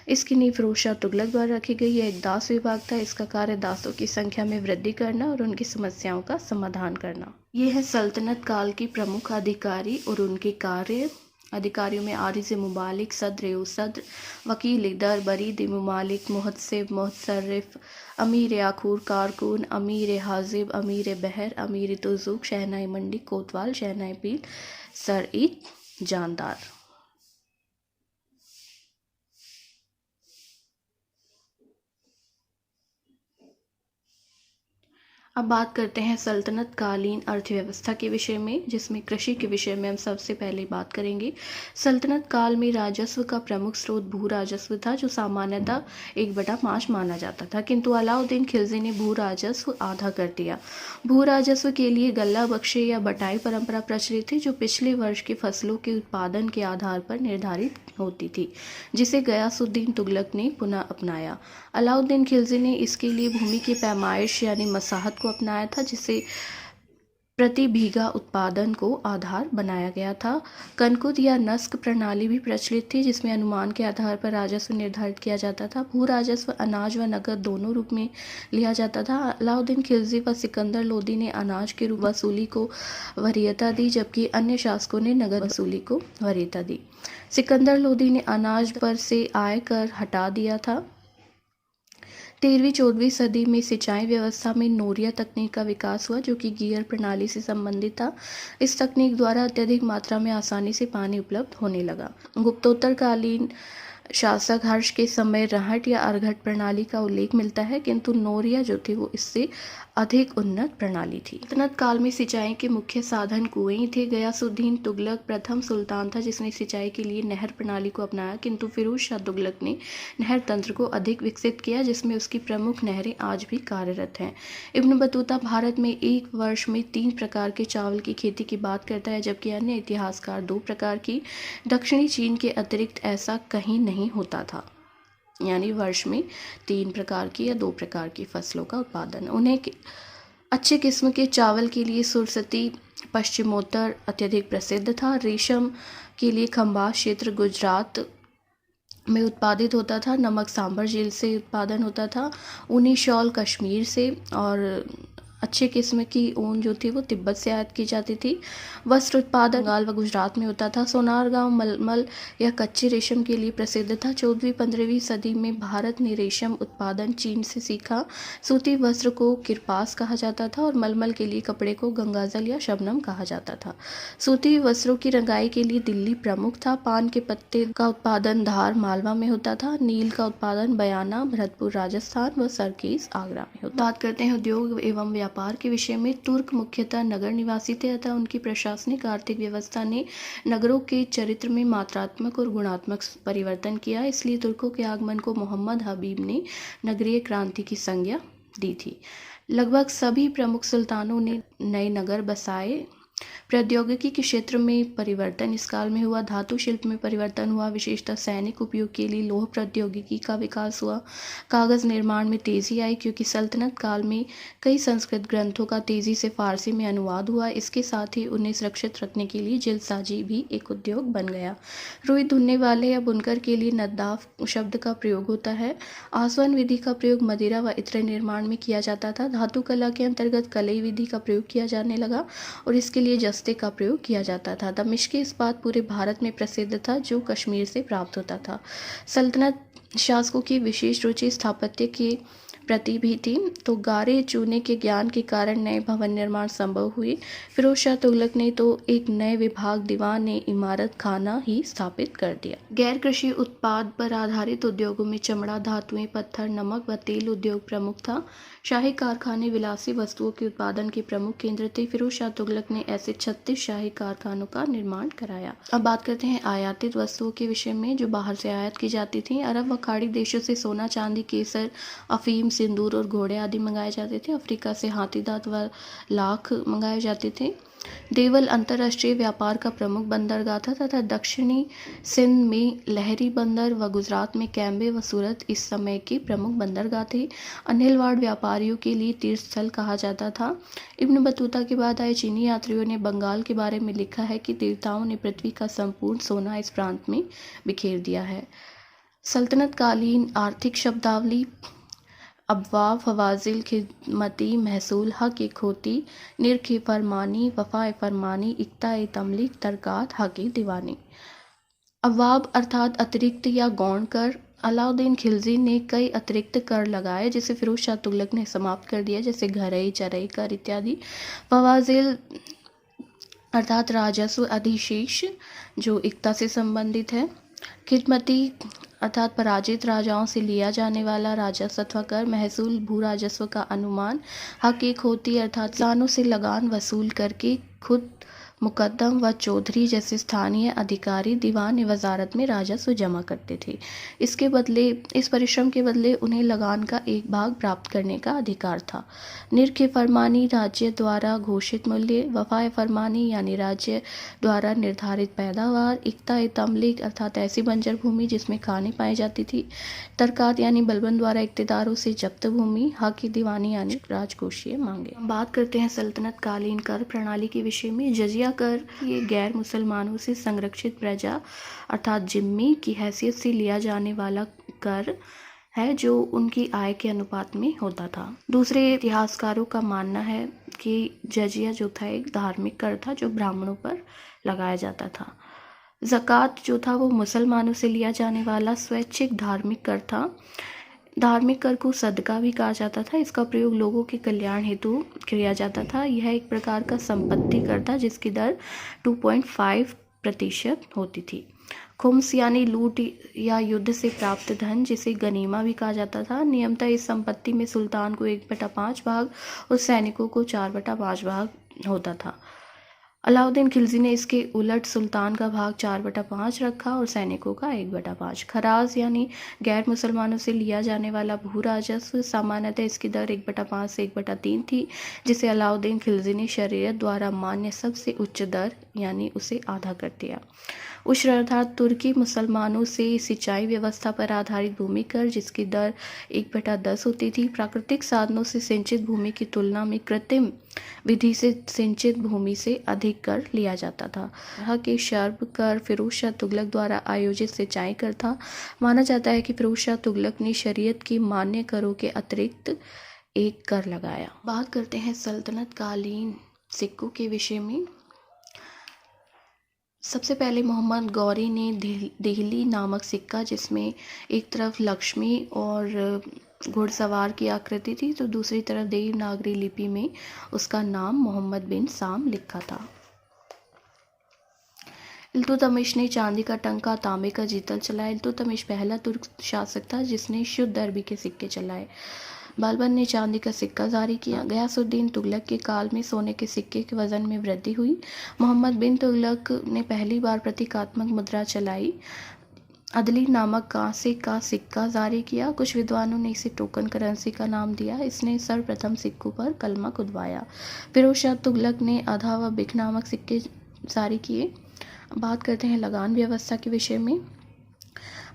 इसकी नींव फिरोज शाह तुगलक द्वारा रखी गई। यह एक दास विभाग था। इसका कार्य दासों की संख्या में वृद्धि करना और उनकी समस्याओं का समाधान करना। यह है सल्तनत काल की प्रमुख अधिकारी और उनके कार्य। अधिकारियों में आरिज़ मुबालिक, सद्र सद्र, वकील दर, बरीद मुमालिक, मुहतसिब, मुहतसर्रिफ, अमीर आखूर, कारकुन, अमीर हाजिब, अमीर बहर, अमीर तुजुक, शहनाई मंडी, कोतवाल, शहनाई पील, सरईद, जानदार। अब बात करते हैं सल्तनत कालीन अर्थव्यवस्था के विषय में, जिसमें कृषि के विषय में हम सबसे पहले बात करेंगे। सल्तनत काल में राजस्व का प्रमुख स्रोत भू राजस्व था, जो सामान्यतः 1/5 माना जाता था, किंतु अलाउद्दीन खिलजी ने भू राजस्व आधा कर दिया। भू राजस्व के लिए गल्ला बख्शे या बटाई परंपरा प्रचलित थी, जो पिछले वर्ष की फसलों के उत्पादन के आधार पर निर्धारित होती थी, जिसे गयासुद्दीन तुगलक ने पुनः अपनाया। अलाउद्दीन खिलजी ने इसके लिए भूमि की पैमाइश यानी मसाहत को अपनाया था, जिसे प्रति बीघा उत्पादन को आधार बनाया गया था। कनकुद या नस्क प्रणाली भी प्रचलित थी, जिसमें अनुमान के आधार पर राजस्व निर्धारित किया जाता था। भू राजस्व अनाज व नकद दोनों रूप में लिया जाता था। अलाउद्दीन खिलजी व सिकंदर लोदी ने अनाज के रूप वसूली को वरीयता दी, जबकि अन्य शासकों ने नकद वसूली को वरीयता दी। सिकंदर लोदी ने अनाज पर से आय कर हटा दिया था। 13वीं-14वीं सदी में सिंचाई व्यवस्था में नोरिया तकनीक का विकास हुआ, जो कि गियर प्रणाली से संबंधित था। इस तकनीक द्वारा अत्यधिक मात्रा में आसानी से पानी उपलब्ध होने लगा। गुप्तोत्तरकालीन शासक हर्ष के समय रहट या अर्घट प्रणाली का उल्लेख मिलता है, किंतु नोरिया जो थी वो इससे अधिक उन्नत प्रणाली थी। सल्तनत काल में सिंचाई के मुख्य साधन कुएं ही थे। गयासुद्दीन तुगलक प्रथम सुल्तान था जिसने सिंचाई के लिए नहर प्रणाली को अपनाया, किंतु फिरोज शाह तुगलक ने नहर तंत्र को अधिक विकसित किया, जिसमें उसकी प्रमुख नहरें आज भी कार्यरत हैं। इब्न बतूता भारत में एक वर्ष में 3 प्रकार के चावल की खेती की बात करता है, जबकि अन्य इतिहासकार 2 प्रकार की। दक्षिणी चीन के अतिरिक्त ऐसा कहीं नहीं होता था, यानी वर्ष में 3 प्रकार की या 2 प्रकार की फसलों का उत्पादन। उन्हें अच्छे किस्म के चावल के लिए सुरसती पश्चिमोत्तर अत्यधिक प्रसिद्ध था। रेशम के लिए खंबास क्षेत्र गुजरात में उत्पादित होता था। नमक सांभर झील से उत्पादन होता था। ऊनी शॉल कश्मीर से, और अच्छे किस्म की ऊन जो थी वो तिब्बत से आयात की जाती थी। वस्त्र उत्पादन बंगाल व गुजरात में होता था। सोनार गांव मलमल या कच्चे रेशम के लिए प्रसिद्ध था। 14वीं-15वीं सदी में भारत ने रेशम उत्पादन चीन से सीखा। सूती वस्त्र को किरपास कहा जाता था और मलमल के लिए कपड़े को गंगाजल या शबनम कहा जाता था। सूती वस्त्रों की रंगाई के लिए दिल्ली प्रमुख था। पान के पत्ते का उत्पादन धार मालवा में होता था। नील का उत्पादन बयाना भरतपुर राजस्थान व सरकीस आगरा में होता। बात करते हैं उद्योग एवं व्यापार के विषय में। तुर्क मुख्यतः नगर निवासी थे, अतः उनकी प्रशासनिक आर्थिक व्यवस्था ने नगरों के चरित्र में मात्रात्मक और गुणात्मक परिवर्तन किया। इसलिए तुर्कों के आगमन को मोहम्मद हबीब ने नगरीय क्रांति की संज्ञा दी थी। लगभग सभी प्रमुख सुल्तानों ने नए नगर बसाए। प्रौद्योगिकी के क्षेत्र में परिवर्तन इस काल में हुआ। धातु शिल्प में परिवर्तन हुआ, विशेषतः सैनिक उपयोग के लिए लौह प्रौद्योगिकी का विकास हुआ। कागज निर्माण में तेजी आई क्योंकि सल्तनत काल में कई संस्कृत ग्रंथों का तेजी से फारसी में अनुवाद हुआ। इसके साथ ही उन्हें सुरक्षित रखने के लिए जल्दसाजी भी एक उद्योग बन गया। रुई धुनने वाले या बुनकर के लिए नद्दाफ शब्द का प्रयोग होता है। आसवन विधि का प्रयोग मदिरा व इत्र निर्माण में किया जाता था। धातु कला के अंतर्गत कलई विधि का प्रयोग किया जाने लगा और इसके लिए जस्ते का प्रयोग किया जाता था। दमिश्की इस्पात पूरे भारत में प्रसिद्ध था, जो कश्मीर से प्राप्त होता था। सल्तनत शासकों की विशेष रुचि स्थापत्य के प्रति भी थी, तो गारे चूने के ज्ञान के कारण नए भवन निर्माण संभव हुए। फिरोज शाह तुगलक ने तो एक नए विभाग दीवान ने इमारत खाना ही स्थापित कर दिया। गैर कृषि उत्पाद पर आधारित उद्योगों में चमड़ा, धातुएं, पत्थर, नमक व तेल उद्योग प्रमुख था। शाही कारखाने विलासी वस्तुओं के उत्पादन के प्रमुख केंद्र थे। फिरोज शाह तुगलक ने ऐसे 36 शाही कारखानों का निर्माण कराया। अब बात करते हैं आयातित वस्तुओं के विषय में, जो बाहर से आयात की जाती थी। अरब व खाड़ी देशों से सोना, चांदी, केसर, अफीम, सिंदूर और घोड़े आदि मंगाए जाते थे। अफ्रीका से हाथी दांत व लाख मंगाए जाते थे। देवल अंतर्राष्ट्रीय व्यापार का प्रमुख बंदरगाह था तथा दक्षिणी सिंध में लहरी बंदर व गुजरात में कैम्बे व सूरत इस समय के प्रमुख बंदरगाह थे। अनिलवाड़ व्यापारियों के लिए तीर्थ स्थल कहा जाता था। इब्न बतूता के बाद आए चीनी यात्रियों ने बंगाल के बारे में लिखा है कि देवताओं ने पृथ्वी का संपूर्ण सोना इस प्रांत में बिखेर दिया है। सल्तनत कालीन आर्थिक शब्दावली: अबवाब, फवाजिल, खिदमती, महसूल, हक खोती, निर्ख फरमानी, वफा फरमानी, इक्ता तमलीक, तरकात, हक दीवानी। अबवाब अर्थात अतिरिक्त या गौण कर। अलाउद्दीन खिलजी ने कई अतिरिक्त कर लगाए जिसे फिरोज शाह तुगलक ने समाप्त कर दिया, जैसे घरई, चरई कर इत्यादि। फवाजिल अर्थात राजस्व अधिशेष जो इक्ता से संबंधित है। खिदमती अर्थात पराजित राजाओं से लिया जाने वाला राजस्व अथवा कर। महसूल भू राजस्व का अनुमान। हक खोती अर्थात किसानों से लगान वसूल करके खुद मुकद्दम व चौधरी जैसे स्थानीय अधिकारी दीवान वजारत में राजस्व जमा करते थे। इसके बदले इस परिश्रम के बदले उन्हें लगान का एक भाग प्राप्त करने का अधिकार था। निर्ख फरमानी राज्य द्वारा घोषित मूल्य। वफा फरमानी यानी राज्य द्वारा निर्धारित पैदावार। इक्ता तमलीक अर्थात ऐसी बंजर भूमि जिसमें खाने पाई जाती थी। तरकात यानी बलबन द्वारा इक्तेदारों से जब्त भूमि। हक दीवानी यानी राजकोषीय मांगे। बात करते हैं सल्तनत कालीन कर प्रणाली के विषय में। जजिया कर ये गैर मुसलमानों से संरक्षित प्रजा अर्थात जिम्मी की हैसियत से लिया जाने वाला कर है, जो उनकी आय के अनुपात में होता था। दूसरे इतिहासकारों का मानना है कि जजिया जो था एक धार्मिक कर था जो ब्राह्मणों पर लगाया जाता था। ज़कात जो था वो मुसलमानों से लिया जाने वाला स्वैच्छिक धार्मिक कर था। धार्मिक कर को सदका भी कहा जाता था। इसका प्रयोग लोगों के कल्याण हेतु किया जाता था। यह एक प्रकार का संपत्ति कर था जिसकी दर 2.5% होती थी। खुम्स यानी लूट या युद्ध से प्राप्त धन, जिसे गनीमा भी कहा जाता था। नियमतः इस संपत्ति में सुल्तान को 1/5 भाग और सैनिकों को 4/5 भाग होता था। अलाउद्दीन खिलजी ने इसके उलट सुल्तान का भाग 4/5 रखा और सैनिकों का 1/5। खराज यानी गैर मुसलमानों से लिया जाने वाला भू राजस्व, सामान्यतः इसकी दर 1/5 से 1/3 थी, जिसे अलाउद्दीन खिलजी ने शरीयत द्वारा मान्य सबसे उच्च दर यानी उसे आधा कर दिया। उश्र अर्थात तुर्की मुसलमानों से सिंचाई व्यवस्था पर आधारित भूमि कर, जिसकी दर 1/10 होती थी। प्राकृतिक साधनों से सिंचित भूमि की तुलना में कृत्रिम विधि से सिंचित भूमि से अधिक कर लिया जाता था। यहाँ के शर्ब कर फिरोज शाह तुगलक द्वारा आयोजित सिंचाई कर था। माना जाता है कि फिरोज शाह तुगलक ने शरीयत की मान्य करों के अतिरिक्त एक कर लगाया। बात करते हैं सल्तनत कालीन सिक्कों के विषय में। सबसे पहले मोहम्मद गौरी ने देहली नामक सिक्का, जिसमें एक तरफ लक्ष्मी और घुड़सवार की आकृति थी तो दूसरी तरफ देवनागरी लिपि में उसका नाम मोहम्मद बिन साम लिखा था। इल्तुतमिश ने चांदी का टंका, तांबे का जीतल चलाया। इल्तुतमिश पहला तुर्क शासक था जिसने शुद्ध अरबी के सिक्के चलाए। बलबन ने चांदी का सिक्का जारी किया। गयासुद्दीन तुगलक के काल में सोने के सिक्के के वजन में वृद्धि हुई। मोहम्मद बिन तुगलक ने पहली बार प्रतीकात्मक मुद्रा चलाई। अदली नामक कांसे का सिक्का जारी किया। कुछ विद्वानों ने इसे टोकन करेंसी का नाम दिया। इसने सर्वप्रथम सिक्कों पर कलमा खुदवाया। फिरोज शाह तुगलक ने अधा व बिक नामक सिक्के जारी किए। बात करते हैं लगान व्यवस्था के विषय में।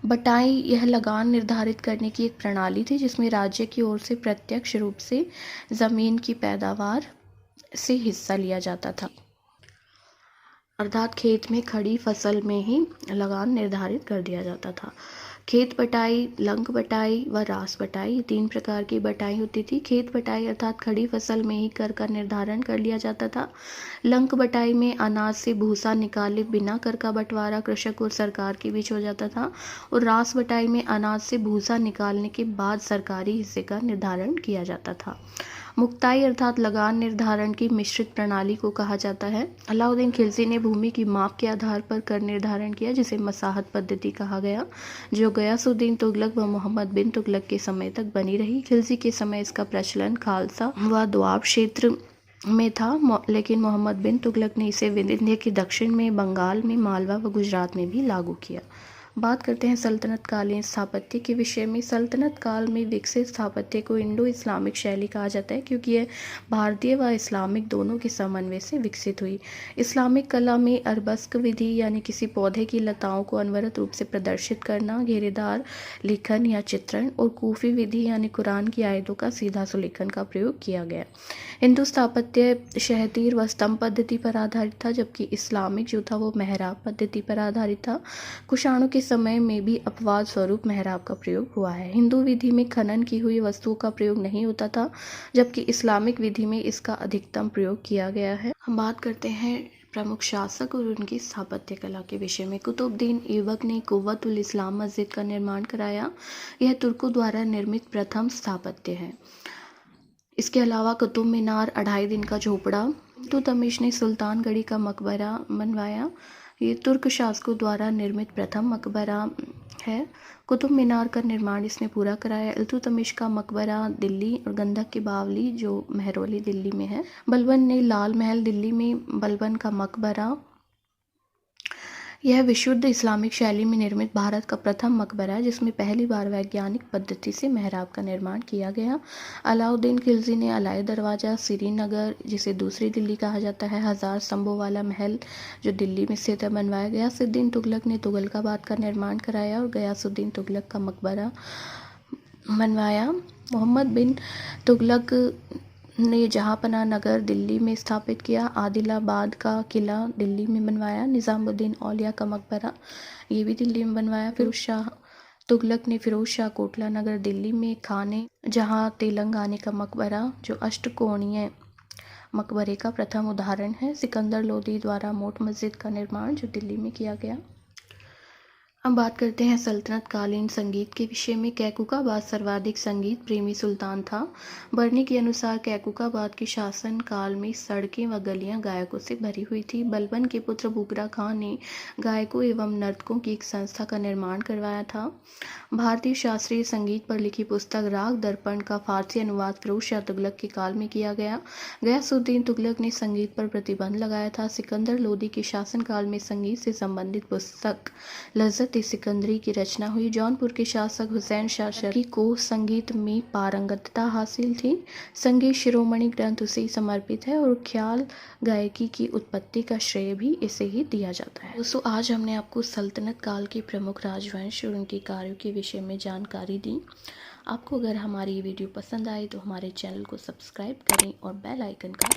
बटाई यह लगान निर्धारित करने की एक प्रणाली थी जिसमें राज्य की ओर से प्रत्यक्ष रूप से ज़मीन की पैदावार से हिस्सा लिया जाता था, अर्थात खेत में खड़ी फसल में ही लगान निर्धारित कर दिया जाता था। खेत बटाई, लंक बटाई व रास बटाई, ये 3 प्रकार की बटाई होती थी। खेत बटाई अर्थात खड़ी फसल में ही कर का निर्धारण कर लिया जाता था। लंक बटाई में अनाज से भूसा निकाले बिना कर का बंटवारा कृषक और सरकार के बीच हो जाता था। और रास बटाई में अनाज से भूसा निकालने के बाद सरकारी हिस्से का निर्धारण किया जाता था। मुक्ताई अर्थात लगान निर्धारण की मिश्रित प्रणाली को कहा जाता है। अलाउद्दीन खिलजी ने भूमि की माप के आधार पर कर निर्धारण किया जिसे मसाहत पद्धति कहा गया, जो गयासुद्दीन तुगलक व मोहम्मद बिन तुगलक के समय तक बनी रही। खिलजी के समय इसका प्रचलन खालसा व दोआब क्षेत्र में था, लेकिन मोहम्मद बिन तुगलक ने इसे विंध्य के दक्षिण में, बंगाल में, मालवा व गुजरात में भी लागू किया। बात करते हैं सल्तनत कालीन स्थापत्य के विषय में। सल्तनत काल में विकसित स्थापत्य को इंडो इस्लामिक शैली कहा जाता है क्योंकि यह भारतीय व इस्लामिक दोनों के समन्वय से विकसित हुई। इस्लामिक कला में अरबस्क विधि यानी किसी पौधे की लताओं को अनवरत रूप से प्रदर्शित करना, घेरेदार लेखन या चित्रण, और कूफी विधि यानी कुरान की आयतों का सीधा सुलेखन का प्रयोग किया गया। हिंदू स्थापत्य शहतीर व स्तंभ पद्धति पर आधारित था, जबकि इस्लामिक जो था वो मेहराब पद्धति पर आधारित था। कुषाणों के समय में भी अपवाद स्वरूप मेहराब का प्रयोग हुआ है। हिंदू विधि में खनन की हुई वस्तुओं का प्रयोग नहीं होता था, जबकि इस्लामिक विधि में इसका अधिकतम प्रयोग किया गया है। हम बात करते हैं प्रमुख शासक और उनकी स्थापत्य कला के विषय में। कुतुबुद्दीन ऐबक ने कुव्वतुल इस्लाम मस्जिद का निर्माण कराया। यह तुर्कों द्वारा निर्मित प्रथम स्थापत्य है। इसके अलावा कुतुब मीनार, 2.5 दिन का झोपड़ा, इल्तुतमिश ने सुल्तानगढ़ी का मकबरा बनवाया। ये तुर्क शासकों द्वारा निर्मित प्रथम मकबरा है। कुतुब मीनार का निर्माण इसने पूरा कराया। इल्तुतमिश का मकबरा दिल्ली और गंधक की बावली जो महरौली दिल्ली में है। बलबन ने लाल महल दिल्ली में बलबन का मकबरा, यह विशुद्ध इस्लामिक शैली में निर्मित भारत का प्रथम मकबरा है जिसमें पहली बार वैज्ञानिक पद्धति से मेहराब का निर्माण किया गया। अलाउद्दीन खिलजी ने अलाई दरवाज़ा श्रीनगर, जिसे दूसरी दिल्ली कहा जाता है, 1000 स्तंभों वाला महल जो दिल्ली में स्थित है, बनवाया। गयासुद्दीन तुगलक ने तुगलकाबाद का निर्माण कराया और गयासुद्दीन तुगलक का मकबरा बनवाया। मोहम्मद बिन तुगलक ने जहाँपनाह नगर दिल्ली में स्थापित किया। आदिलाबाद का किला दिल्ली में बनवाया। निज़ामुद्दीन औलिया का मकबरा ये भी दिल्ली में बनवाया। फिरोज शाह तुगलक ने फिरोज शाह कोटला नगर दिल्ली में खाने जहाँ तेलंगाना का मकबरा जो अष्टकोणीय मकबरे का प्रथम उदाहरण है। सिकंदर लोदी द्वारा मोट मस्जिद का निर्माण जो दिल्ली में किया गया। अब बात करते हैं सल्तनत कालीन संगीत के विषय में। कैकुकाबाद सर्वाधिक संगीत प्रेमी सुल्तान था। बरनी के अनुसार कैकुकाबाद के शासन काल में सड़कें व गलियां गायकों से भरी हुई थी। बलबन के पुत्र बुगरा खां ने गायकों एवं नर्तकों की एक संस्था का निर्माण करवाया था। भारतीय शास्त्रीय संगीत पर लिखी पुस्तक राग दर्पण का फारसी अनुवाद फिरोज शाह तुगलक के काल में किया गया। गयासुद्दीन तुगलक ने संगीत पर प्रतिबंध लगाया था। सिकंदर लोदी के शासनकाल में संगीत से संबंधित पुस्तक लज़्ज़त सिकंदरी की रचना हुई। जौनपुर के शासक हुसैन शाह शर्की को संगीत में पारंगतता हासिल थी। संगीत शिरोमणि ग्रंथ उसे ही समर्पित है और ख्याल गायकी की उत्पत्ति का श्रेय भी इसे ही दिया जाता है। दोस्तों, आज हमने आपको सल्तनत काल के प्रमुख राजवंश और उनके कार्यों के विषय में जानकारी दी। आपको अगर हमारी ये वीडियो पसंद आए तो हमारे चैनल को सब्सक्राइब करें और बेल आइकन का